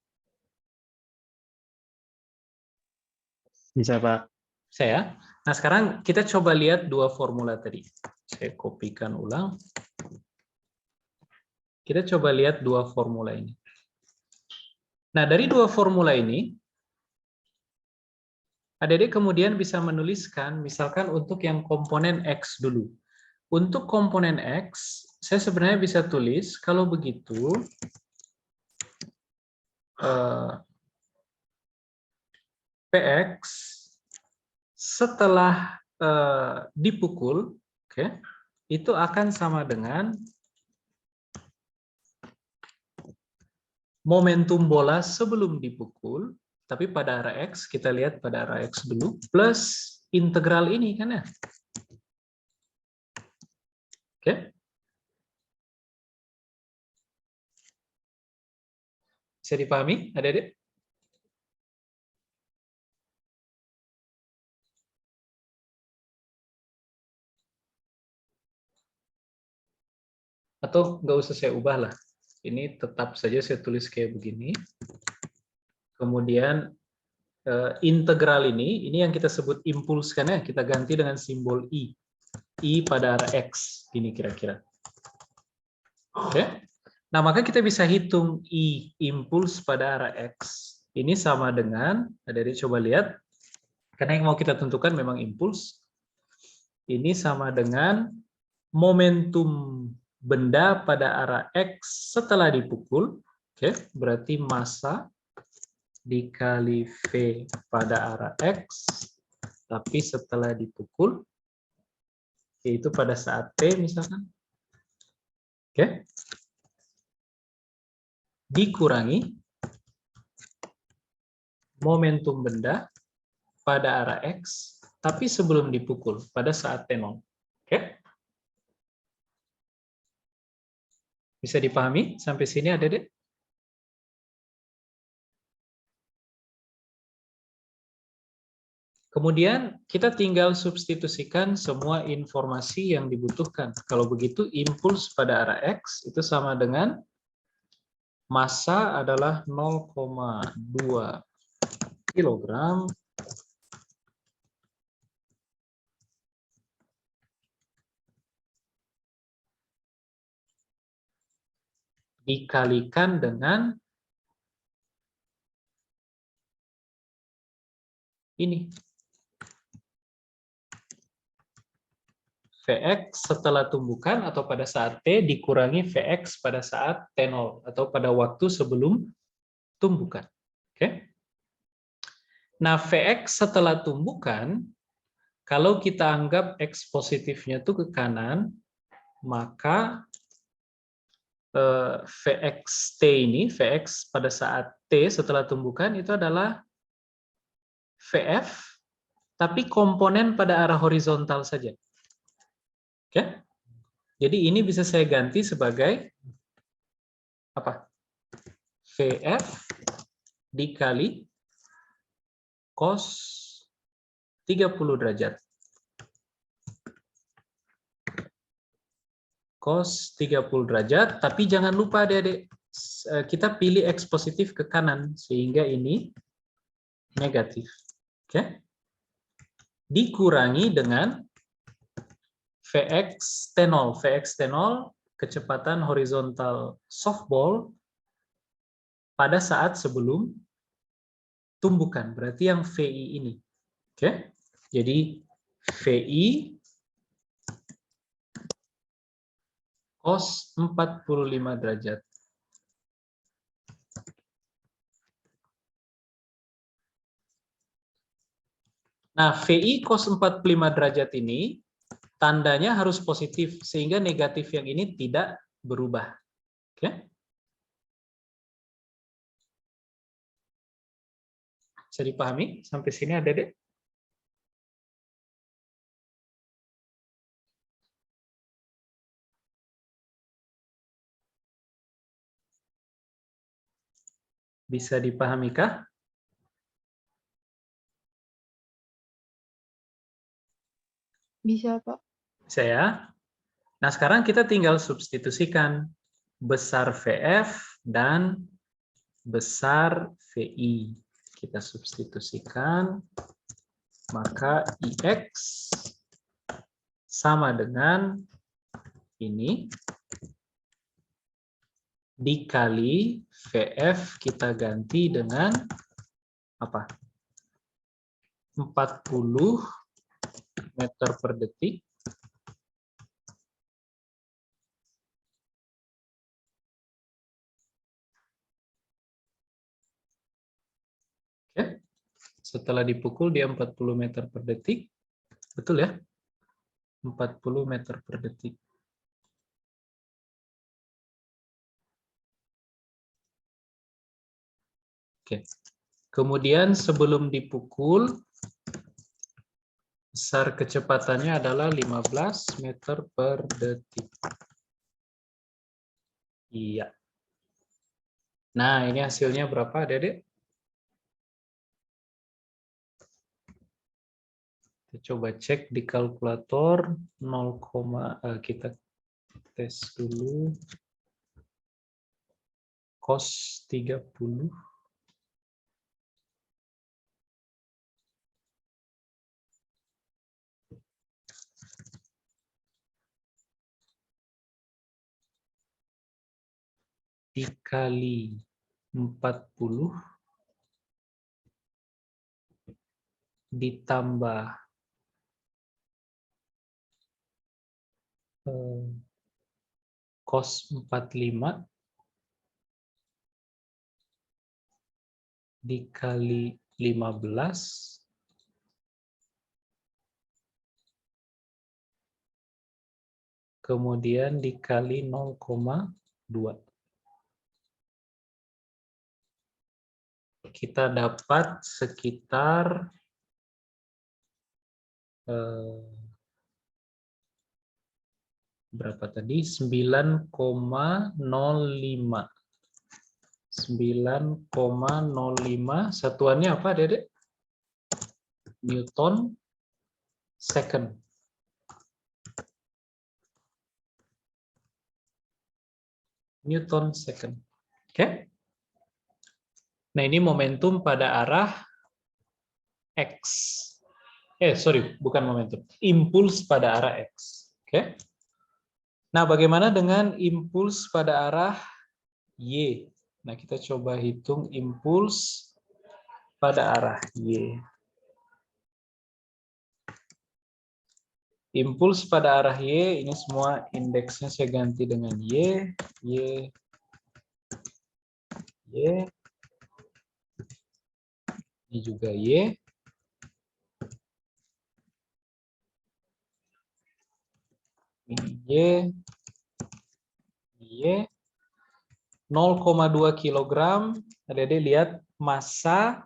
Bisa, Pak. Saya. Nah, sekarang kita coba lihat dua formula tadi. Saya kopikan ulang. Kita coba lihat dua formula ini. Nah, dari dua formula ini, adik-adik kemudian bisa menuliskan, misalkan untuk yang komponen X dulu. Untuk komponen X, saya sebenarnya bisa tulis, kalau begitu, PX setelah dipukul, itu akan sama dengan momentum bola sebelum dipukul, tapi pada arah X, kita lihat pada arah X dulu, plus integral ini, kan ya? Oke. Bisa dipahami, adik-adik? Atau nggak usah saya ubah lah. Ini tetap saja saya tulis kayak begini. Kemudian integral ini yang kita sebut impuls, kan ya, kita ganti dengan simbol I. I pada arah X, ini kira-kira. Oke. Nah, maka kita bisa hitung I impuls pada arah X. Ini sama dengan, adik-adik coba lihat, karena yang mau kita tentukan memang impuls. Ini sama dengan momentum benda pada arah X setelah dipukul. Oke, berarti massa dikali V pada arah X, tapi setelah dipukul, yaitu pada saat T misalkan. Oke. Dikurangi momentum benda pada arah X, tapi sebelum dipukul, pada saat T0. Oke? Bisa dipahami sampai sini, adik-adik? Kemudian kita tinggal substitusikan semua informasi yang dibutuhkan. Kalau begitu, impuls pada arah X itu sama dengan massa adalah 0,2 kg dikalikan dengan ini. Vx setelah tumbukan atau pada saat T dikurangi Vx pada saat T0 atau pada waktu sebelum tumbukan. Oke. Nah, Vx setelah tumbukan, kalau kita anggap X positifnya itu ke kanan, maka Vxt ini, Vx pada saat T setelah tumbukan itu adalah Vf, tapi komponen pada arah horizontal saja. Oke? Jadi ini bisa saya ganti sebagai apa? Vf dikali cos 30 derajat. Cos 30 derajat, tapi jangan lupa adik-adik, kita pilih X positif ke kanan, sehingga ini negatif. Oke? Dikurangi dengan Vx T0. Vx T0, kecepatan horizontal softball pada saat sebelum tumbukan. Berarti yang VI ini. Oke? Jadi VI cos 45 derajat. Nah, VI cos 45 derajat ini tandanya harus positif, sehingga negatif yang ini tidak berubah. Oke? Bisa dipahami? Sampai sini ada, Dek? Bisa dipahami kah? Bisa, Pak. Bisa ya? Nah, sekarang kita tinggal substitusikan besar VF dan besar VI. Kita substitusikan, maka IX sama dengan ini dikali VF kita ganti dengan apa? 40 meter per detik setelah dipukul dia 40 meter per detik. Betul ya? 40 meter per detik. Oke. Kemudian sebelum dipukul, besar kecepatannya adalah 15 meter per detik. Iya. Nah, ini hasilnya berapa, Dede? Kita coba cek di kalkulator 0, kita tes dulu. Cos 30. Dikali 40 ditambah cos 45 dikali 15 kemudian dikali 0,2. Kita dapat sekitar berapa tadi? 9,05. 9,05. Satuannya apa, Dedek? Newton second. Newton second. Oke? Nah, ini momentum pada arah X. Sorry, bukan momentum. Impuls pada arah X. Oke? Nah, bagaimana dengan impuls pada arah Y. Nah, kita coba hitung impuls pada arah Y. Impuls pada arah Y, ini semua indeksnya saya ganti dengan Y, Y, Y. Ini juga Y. Ini Y. Y. 0,2 kilogram. Adik-adik lihat massa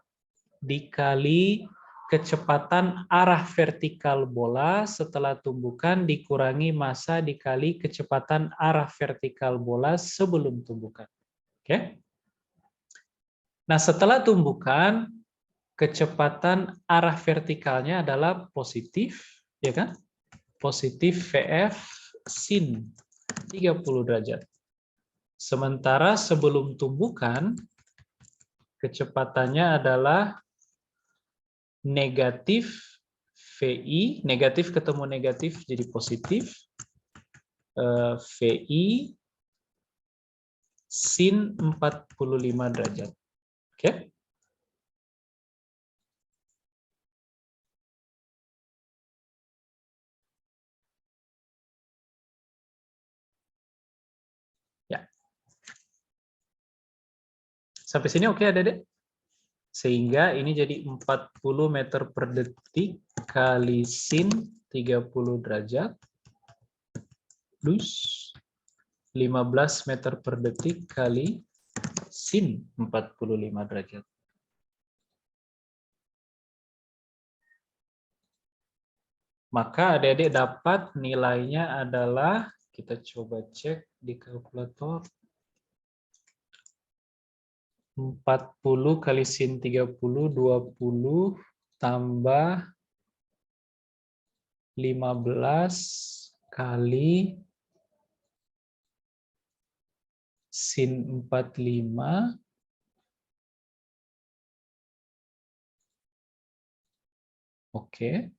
dikali kecepatan arah vertikal bola setelah tumbukan dikurangi massa dikali kecepatan arah vertikal bola sebelum tumbukan. Oke? Nah, setelah tumbukan kecepatan arah vertikalnya adalah positif, ya kan? Positif VF sin 30 derajat. Sementara sebelum tumbukan, kecepatannya adalah negatif VI, negatif ketemu negatif jadi positif, VI sin 45 derajat. Oke? Ya. Sampai sini oke, Adik-adik? Sehingga ini jadi 40 meter per detik kali sin 30 derajat plus 15 meter per detik kali sin 45 derajat. Maka adik-adik dapat nilainya adalah, kita coba cek di kalkulator, 40 kali sin 30, 20 tambah 15 kali sin 45 oke,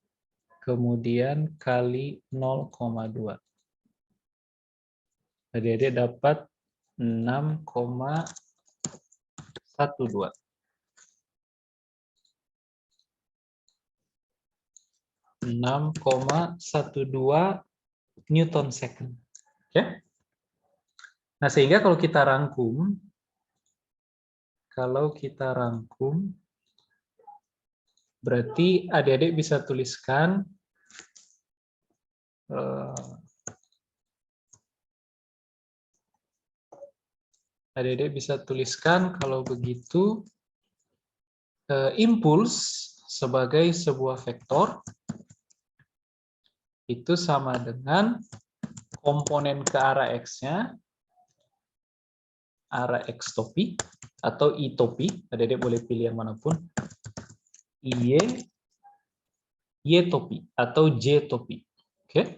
kemudian kali 0,2. Adik-adik dapat 6,12. 6,12 Newton second. Oke? Nah, sehingga kalau kita rangkum, berarti adik-adik bisa tuliskan kalau begitu impuls sebagai sebuah vektor itu sama dengan komponen ke arah X-nya, arah X topi atau Y topi, adik-adik boleh pilih yang manapun, Y topi atau J topi. Oke?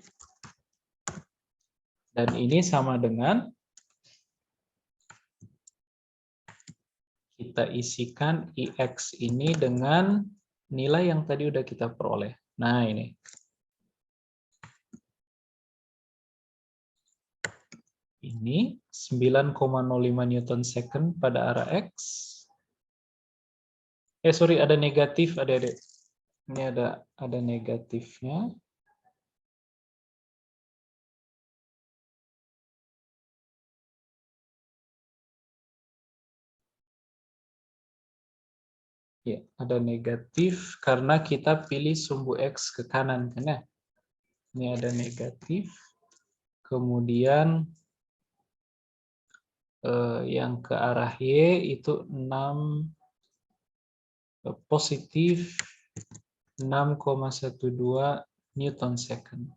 Dan ini sama dengan kita isikan IX ini dengan nilai yang tadi udah kita peroleh. Nah, ini. Ini 9,05 Newton second pada arah X. Sorry, ada negatif, adik-adik. Ini ada negatifnya. Ya, ada negatif karena kita pilih sumbu X ke kanan, kan ya? Ini ada negatif. Kemudian yang ke arah Y itu 6 positif 6,12 Newton second.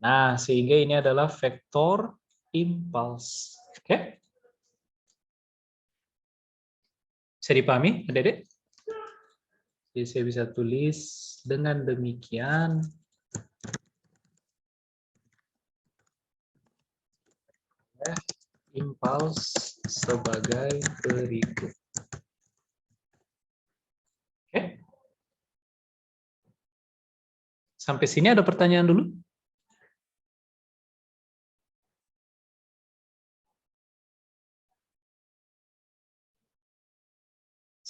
Nah, sehingga ini adalah vektor impuls. Oke? Bisa dipahami, adik-adik? Jadi saya bisa tulis dengan demikian. Impuls sebagai berikut. Oke? Sampai sini ada pertanyaan dulu?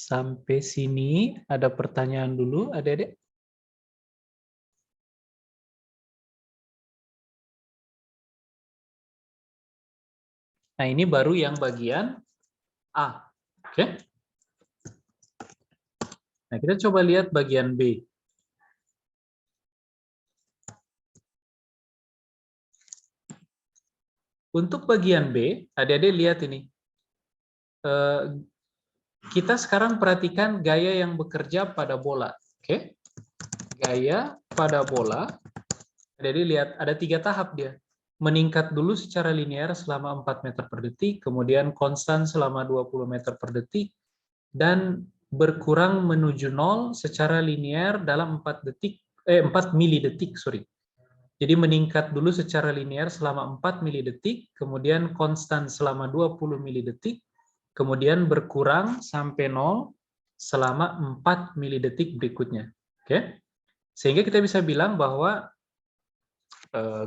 Sampai sini ada pertanyaan dulu, adik-adik? Nah, ini baru yang bagian A. Oke. Nah, kita coba lihat bagian B. Untuk bagian B, adik-adik lihat ini. Kita sekarang perhatikan gaya yang bekerja pada bola. Oke. Gaya pada bola. Adik-adik lihat, ada 3 tahap dia. Meningkat dulu secara linear selama 4 meter per detik, kemudian konstan selama 20 meter per detik, dan berkurang menuju 0 secara linear dalam 4 milidetik, sorry. Jadi meningkat dulu secara linear selama 4 milidetik, kemudian konstan selama 20 milidetik, kemudian berkurang sampai 0 selama 4 milidetik berikutnya. Oke? Sehingga kita bisa bilang bahwa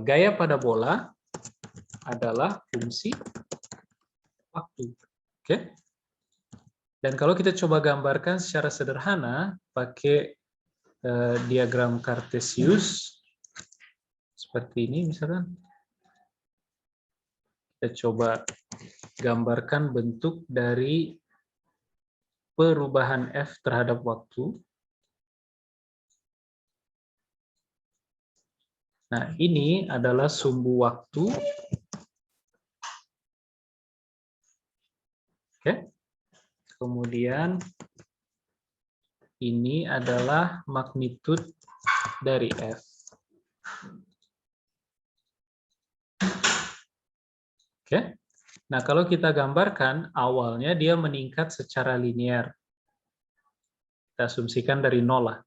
gaya pada bola adalah fungsi waktu. Oke? Dan kalau kita coba gambarkan secara sederhana pakai diagram Cartesius seperti ini misalkan. Kita coba gambarkan bentuk dari perubahan F terhadap waktu. Nah, ini adalah sumbu waktu. Oke. Kemudian ini adalah magnitud dari F. Oke. Nah, kalau kita gambarkan, awalnya dia meningkat secara linear. Kita asumsikan dari 0 lah.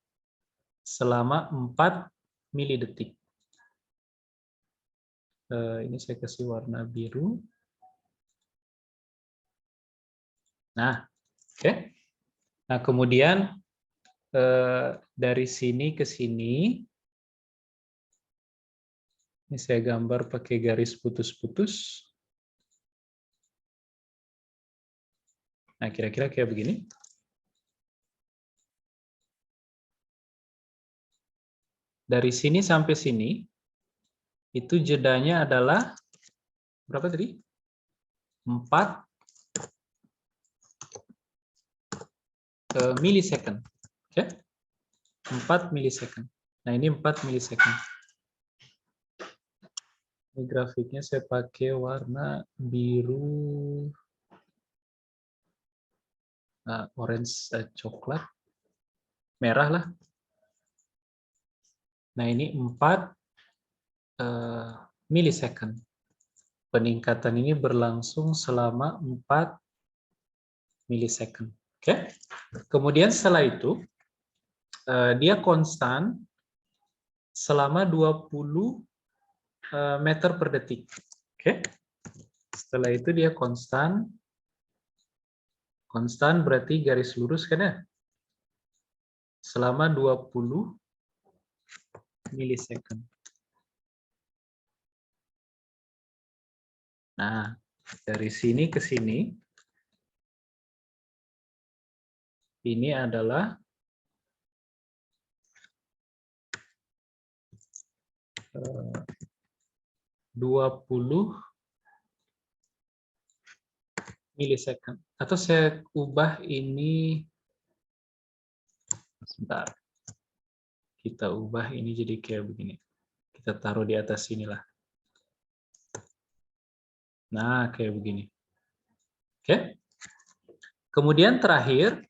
Selama 4 milidetik. Ini saya kasih warna biru. Nah, oke. Nah, kemudian dari sini ke sini, ini saya gambar pakai garis putus-putus. Nah, kira-kira kayak begini. Dari sini sampai sini, itu jedanya adalah, berapa tadi? 4 milisecond. Oke? 4 milisecond. Nah, ini 4 milisecond. Ini grafiknya saya pakai warna biru, orange, coklat, merah lah. Nah, ini 4 milisecond. Peningkatan ini berlangsung selama 4 milisecond. Oke. Kemudian setelah itu, dia konstan selama 20 meter per detik. Oke. Setelah itu dia konstan. Konstan berarti garis lurus kan ya? Selama 20 milisecond. Nah, dari sini ke sini, ini adalah 20 milisecond. Atau saya ubah ini, sebentar. Kita ubah ini jadi kayak begini. Kita taruh di atas sinilah. Nah, kayak begini. Oke. Kemudian terakhir,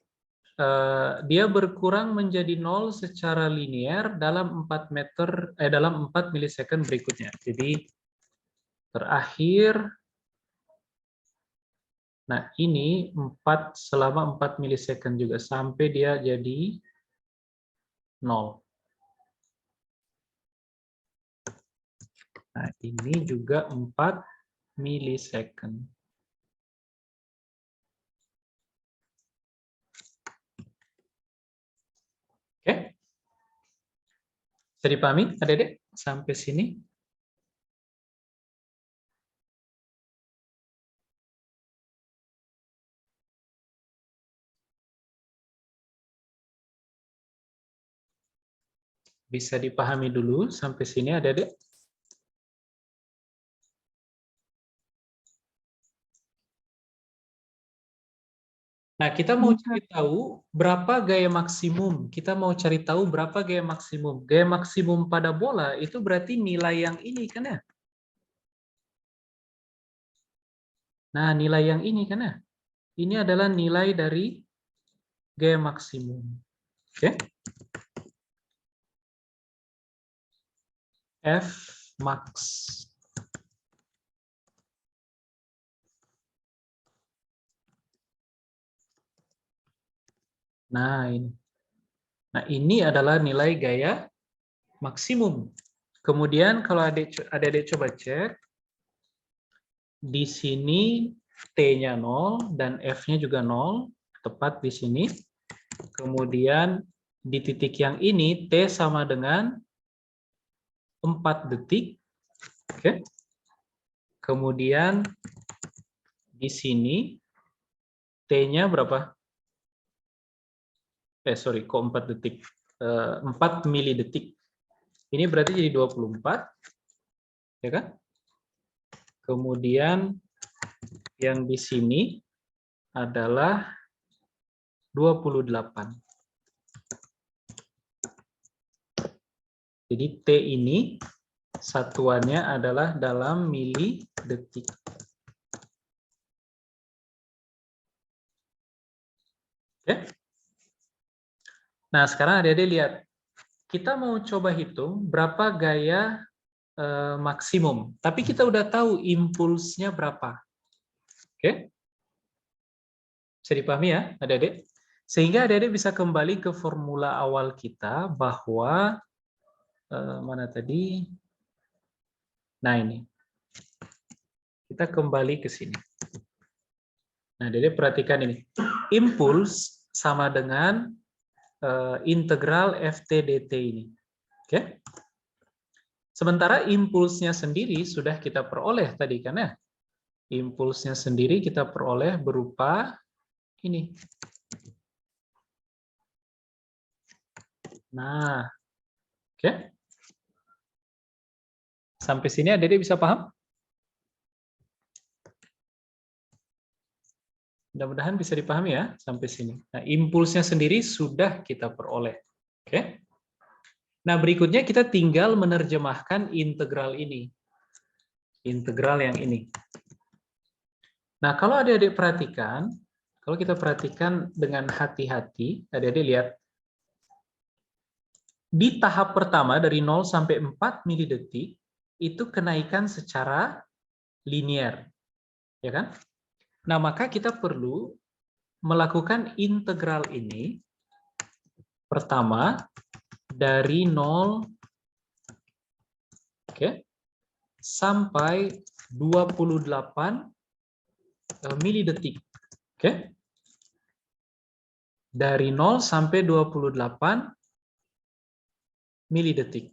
dia berkurang menjadi 0 secara linear dalam 4 milisecond berikutnya. Jadi terakhir, nah ini selama 4 milisecond juga sampai dia jadi 0. Nah, ini juga 4 milisecond. Oke. Bisa dipahami, adik-adik? Sampai sini? Bisa dipahami dulu sampai sini, Adik-adik? Nah, kita mau cari tahu berapa gaya maksimum. Kita mau cari tahu berapa gaya maksimum. Gaya maksimum pada bola itu berarti nilai yang ini kan ya? Nah, nilai yang ini kan ya? Ini adalah nilai dari gaya maksimum. Oke? F max. Nah, ini. Nah, ini adalah nilai gaya maksimum. Kemudian kalau adik-adik coba cek, di sini T-nya 0 dan F-nya juga 0, tepat di sini. Kemudian di titik yang ini T sama dengan 4 detik. Oke. Kemudian di sini T-nya berapa? Sorry, kok 4 detik? 4 milidetik. Ini berarti jadi 24, ya kan? Kemudian yang di sini adalah 28. Jadi T ini satuannya adalah dalam milidetik. Oke? Nah, sekarang adik-adik lihat. Kita mau coba hitung berapa gaya maksimum. Tapi kita udah tahu impulsnya berapa. Oke? Bisa dipahami ya, adik-adik? Sehingga adik-adik bisa kembali ke formula awal kita bahwa mana tadi? Nah, ini. Kita kembali ke sini. Nah, adik-adik perhatikan ini. Impuls sama dengan integral Ft dt ini. Oke? Sementara impulsnya sendiri sudah kita peroleh tadi kan ya? Impulsnya sendiri kita peroleh berupa ini. Nah, oke. Sampai sini adik-adik bisa paham? Mudah-mudahan bisa dipahami ya sampai sini. Nah, impulsnya sendiri sudah kita peroleh. Oke. Nah, berikutnya kita tinggal menerjemahkan integral ini. Integral yang ini. Nah, kalau adik-adik perhatikan, kalau kita perhatikan dengan hati-hati, adik-adik lihat, di tahap pertama dari 0 sampai 4 milidetik, itu kenaikan secara linier. Ya kan? Nah, maka kita perlu melakukan integral ini pertama dari 0 sampai 28 milidetik. Oke. Dari 0 sampai 28 milidetik.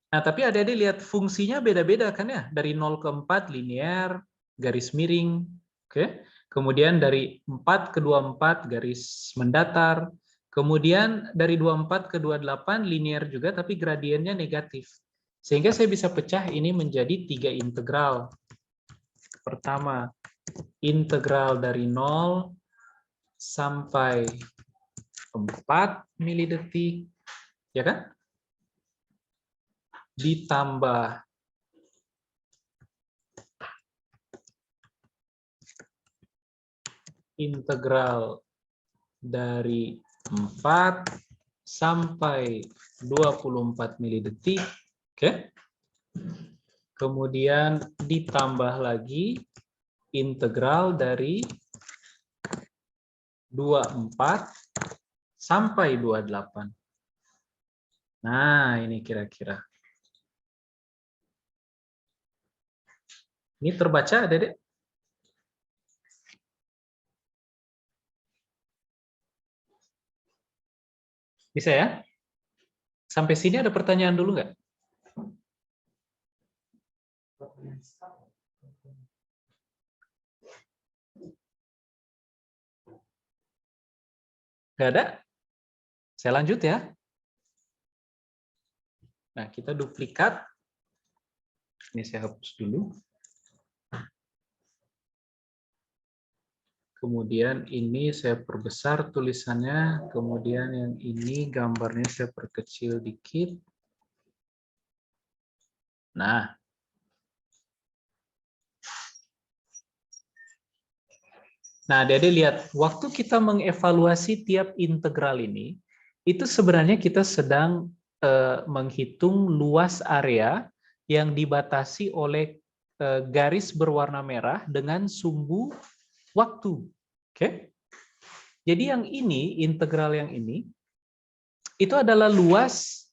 Nah, tapi adik-adik lihat fungsinya beda-beda kan ya? Dari 0 ke 4 linear, garis miring, oke. Kemudian dari 4 ke 24 garis mendatar. Kemudian dari 24 ke 28 linear juga tapi gradiennya negatif. Sehingga saya bisa pecah ini menjadi 3 integral. Pertama, integral dari 0 sampai 4 milidetik, ya kan? Ditambah integral dari 4 sampai 24 milidetik, oke? Kemudian ditambah lagi integral dari 24 sampai 28. Nah, ini kira-kira. Ini terbaca, Dedek? Bisa ya? Sampai sini ada pertanyaan dulu nggak? Nggak ada? Saya lanjut ya. Nah, kita duplikat. Ini saya hapus dulu. Kemudian ini saya perbesar tulisannya. Kemudian yang ini gambarnya saya perkecil dikit. Nah. Nah, Adik-adik lihat, waktu kita mengevaluasi tiap integral ini, itu sebenarnya kita sedang menghitung luas area yang dibatasi oleh garis berwarna merah dengan sumbu waktu. Oke? Jadi yang ini, integral yang ini, itu adalah luas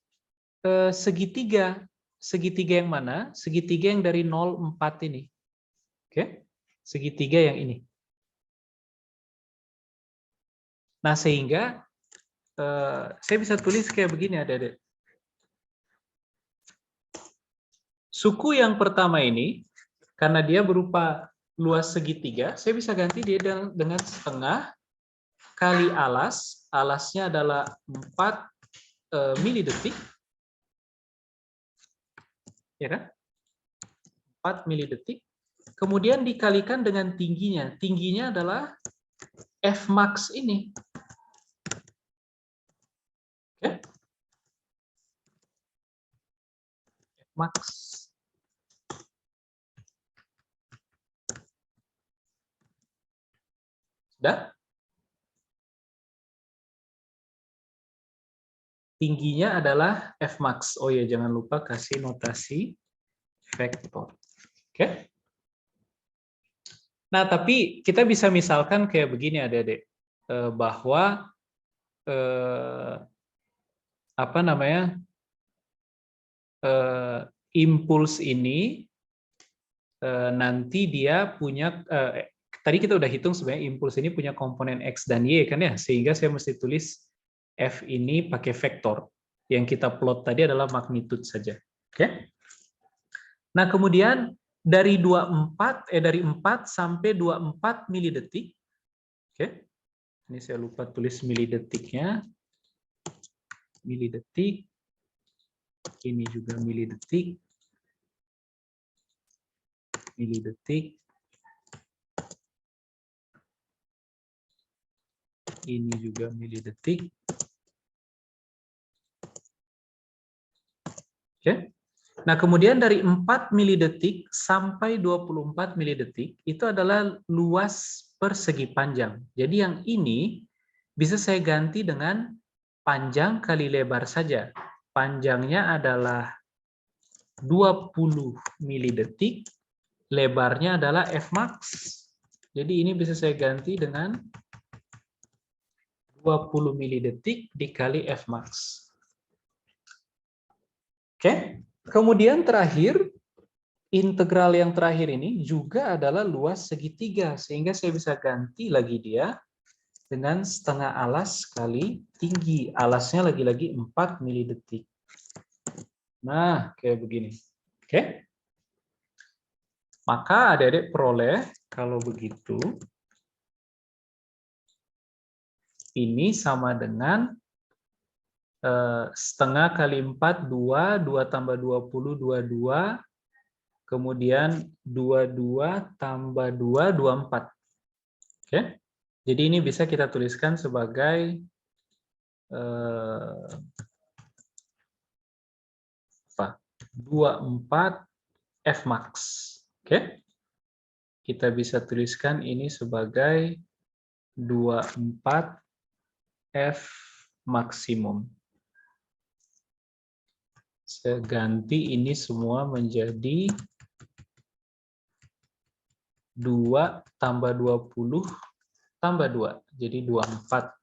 segitiga. Segitiga yang mana? Segitiga yang dari 0,4 ini. Oke? Segitiga yang ini. Nah, sehingga saya bisa tulis kayak begini, Adik-adik. Suku yang pertama ini, karena dia berupa luas segitiga, saya bisa ganti dia dengan setengah kali alas. Alasnya adalah 4 milidetik. Ya kan? 4 milidetik. Kemudian dikalikan dengan tingginya. Tingginya adalah F max ini. Oke? F max. Sudah? Tingginya adalah F max. Oh ya, jangan lupa kasih notasi vektor. Oke? Nah, tapi kita bisa misalkan kayak begini, Adik-adik, bahwa apa namanya, impuls ini nanti dia punya, tadi kita udah hitung sebenarnya impuls ini punya komponen X dan Y kan ya, sehingga saya mesti tulis F ini pakai vektor. Yang kita plot tadi adalah magnitude saja. Oke? Nah, kemudian dari 4 sampai 24 milidetik. Oke. Ini saya lupa tulis milidetiknya. Milidetik. Ini juga milidetik. Milidetik. Ini juga milidetik. Oke. Nah, kemudian dari 4 milidetik sampai 24 milidetik itu adalah luas persegi panjang. Jadi yang ini bisa saya ganti dengan panjang kali lebar saja. Panjangnya adalah 20 milidetik, lebarnya adalah F max. Jadi ini bisa saya ganti dengan 20 milidetik dikali F max. Oke? Kemudian terakhir, integral yang terakhir ini juga adalah luas segitiga, sehingga saya bisa ganti lagi dia dengan setengah alas kali tinggi. Alasnya lagi-lagi 4 milidetik. Nah, kayak begini. Oke? Maka adik-adik peroleh, kalau begitu, ini sama dengan setengah kali 4, 2, 2 tambah 20, 22, kemudian 22 tambah 2, 24. Oke? Jadi ini bisa kita tuliskan sebagai 24 F max. Oke? Kita bisa tuliskan ini sebagai 24 F maksimum. Saya ganti ini semua menjadi 2 tambah 20 tambah 2. Jadi 24.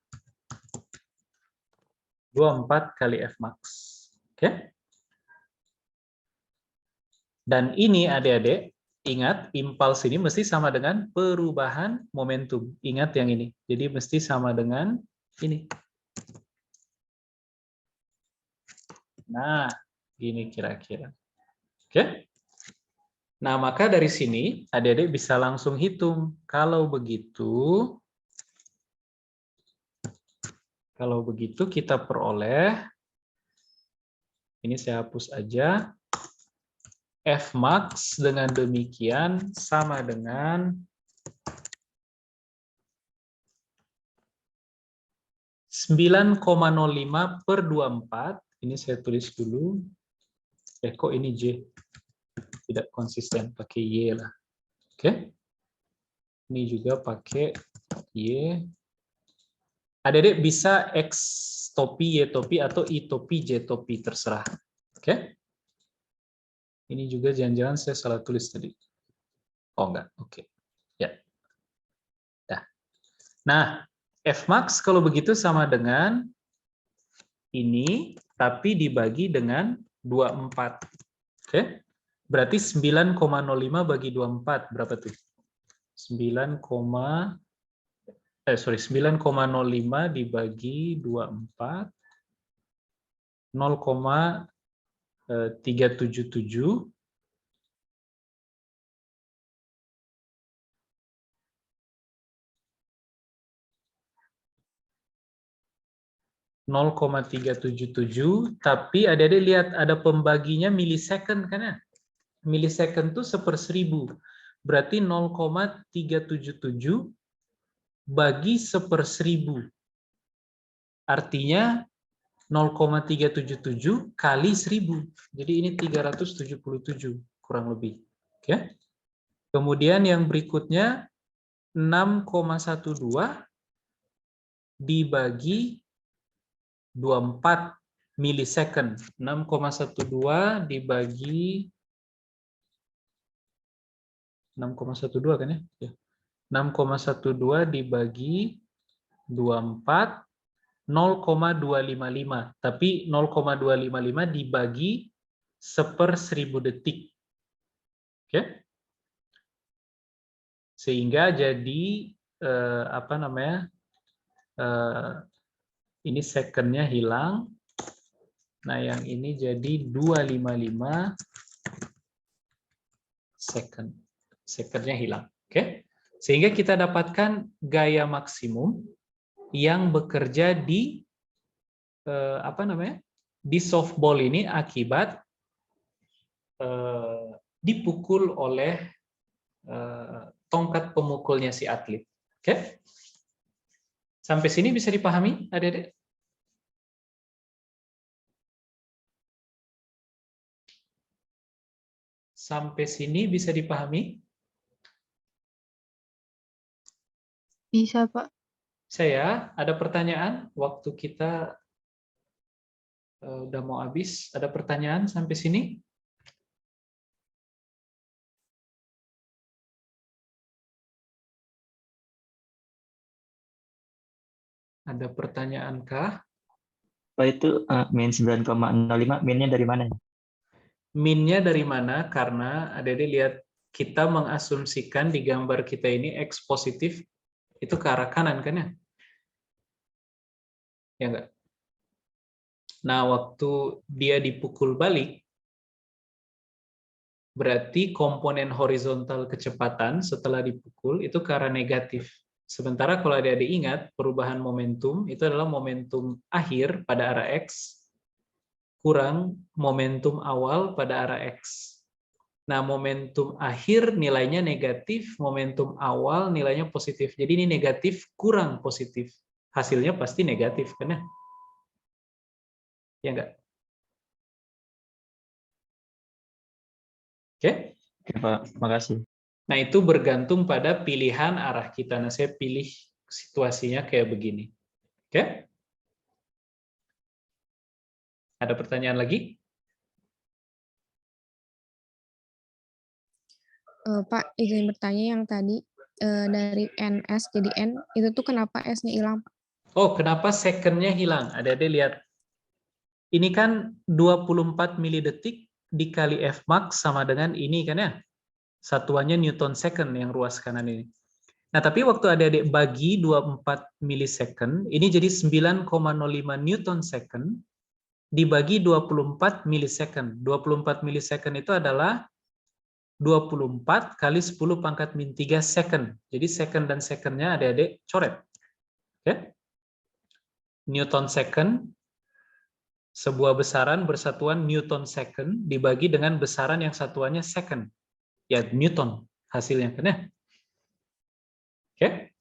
24 kali F max. Oke? Dan ini adik-adik, ingat impuls ini mesti sama dengan perubahan momentum. Ingat yang ini. Jadi mesti sama dengan ini. Nah, ini kira-kira. Oke? Nah, maka dari sini adik-adik bisa langsung hitung. Kalau begitu kita peroleh Ini saya hapus aja. Fmax dengan demikian sama dengan 9,05 per 24. Ini saya tulis dulu. Kok ini J? Tidak konsisten, pakai Y lah. Oke. Ini juga pakai Y. Adik-adik bisa X topi, Y topi, atau I topi, J topi, terserah. Oke. Ini juga jangan-jangan saya salah tulis tadi. Oh enggak, oke. Ya. Dah. Nah, Fmax kalau begitu sama dengan ini, tapi dibagi dengan 24. Oke. Berarti 9,05 bagi 24, berapa tuh? 9,05 dibagi 24, 0,377. 0,377, tapi adik-adik lihat ada pembaginya milisecond kan ya? Milisecond itu 1/1000. Berarti 0,377 bagi 1/1000. Artinya 0,377 kali 1000. Jadi ini 377 kurang lebih. Oke. Kemudian yang berikutnya 6,12 dibagi 24 milisecond. 6,12 dibagi 6,12 kan ya? 6,12 dibagi 24, 0,255. Tapi 0,255 dibagi 1/1000 detik. Oke? Sehingga jadi apa namanya? Ini secondnya hilang. Nah, yang ini jadi 255 second. Secondnya hilang. Oke? Sehingga kita dapatkan gaya maksimum yang bekerja di apa namanya? Di softball ini akibat dipukul oleh tongkat pemukulnya si atlet. Oke? Sampai sini bisa dipahami, adik-adik? Sampai sini bisa dipahami? Bisa, Pak. Saya, ada pertanyaan? Waktu kita udah mau habis. Ada pertanyaan sampai sini? Ada pertanyaankah? Pak itu min 9,05, minnya dari mana? Minnya dari mana? Karena adik-adik lihat, kita mengasumsikan di gambar kita ini X positif itu ke arah kanan kan ya? Ya enggak? Nah, waktu dia dipukul balik, berarti komponen horizontal kecepatan setelah dipukul itu ke arah negatif. Sementara kalau adik-adik ingat, perubahan momentum itu adalah momentum akhir pada arah X kurang momentum awal pada arah X. Nah, momentum akhir nilainya negatif, momentum awal nilainya positif. Jadi ini negatif kurang positif. Hasilnya pasti negatif, kan ya? Ya enggak? Oke? Oke, Pak. Makasih. Nah, itu bergantung pada pilihan arah kita. Nah, saya pilih situasinya kayak begini. Oke? Ada pertanyaan lagi? Pak, izin bertanya yang tadi dari NS jadi N, itu tuh kenapa S-nya hilang, Pak? Oh, kenapa second-nya hilang? Adik-adik lihat. Ini kan 24 milidetik dikali Fmax sama dengan ini kan ya? Satuannya Newton second yang ruas kanan ini. Nah, tapi waktu adik-adik bagi 24 milisecond, ini jadi 9,05 Newton second dibagi 24 milisecond. 24 milisecond itu adalah 24 kali 10 pangkat min 3 second. Jadi second dan second-nya adik-adik coret. Oke? Newton second Sebuah besaran bersatuan Newton second dibagi dengan besaran yang satuannya second. Ya, Newton hasilnya kan ya. Oke?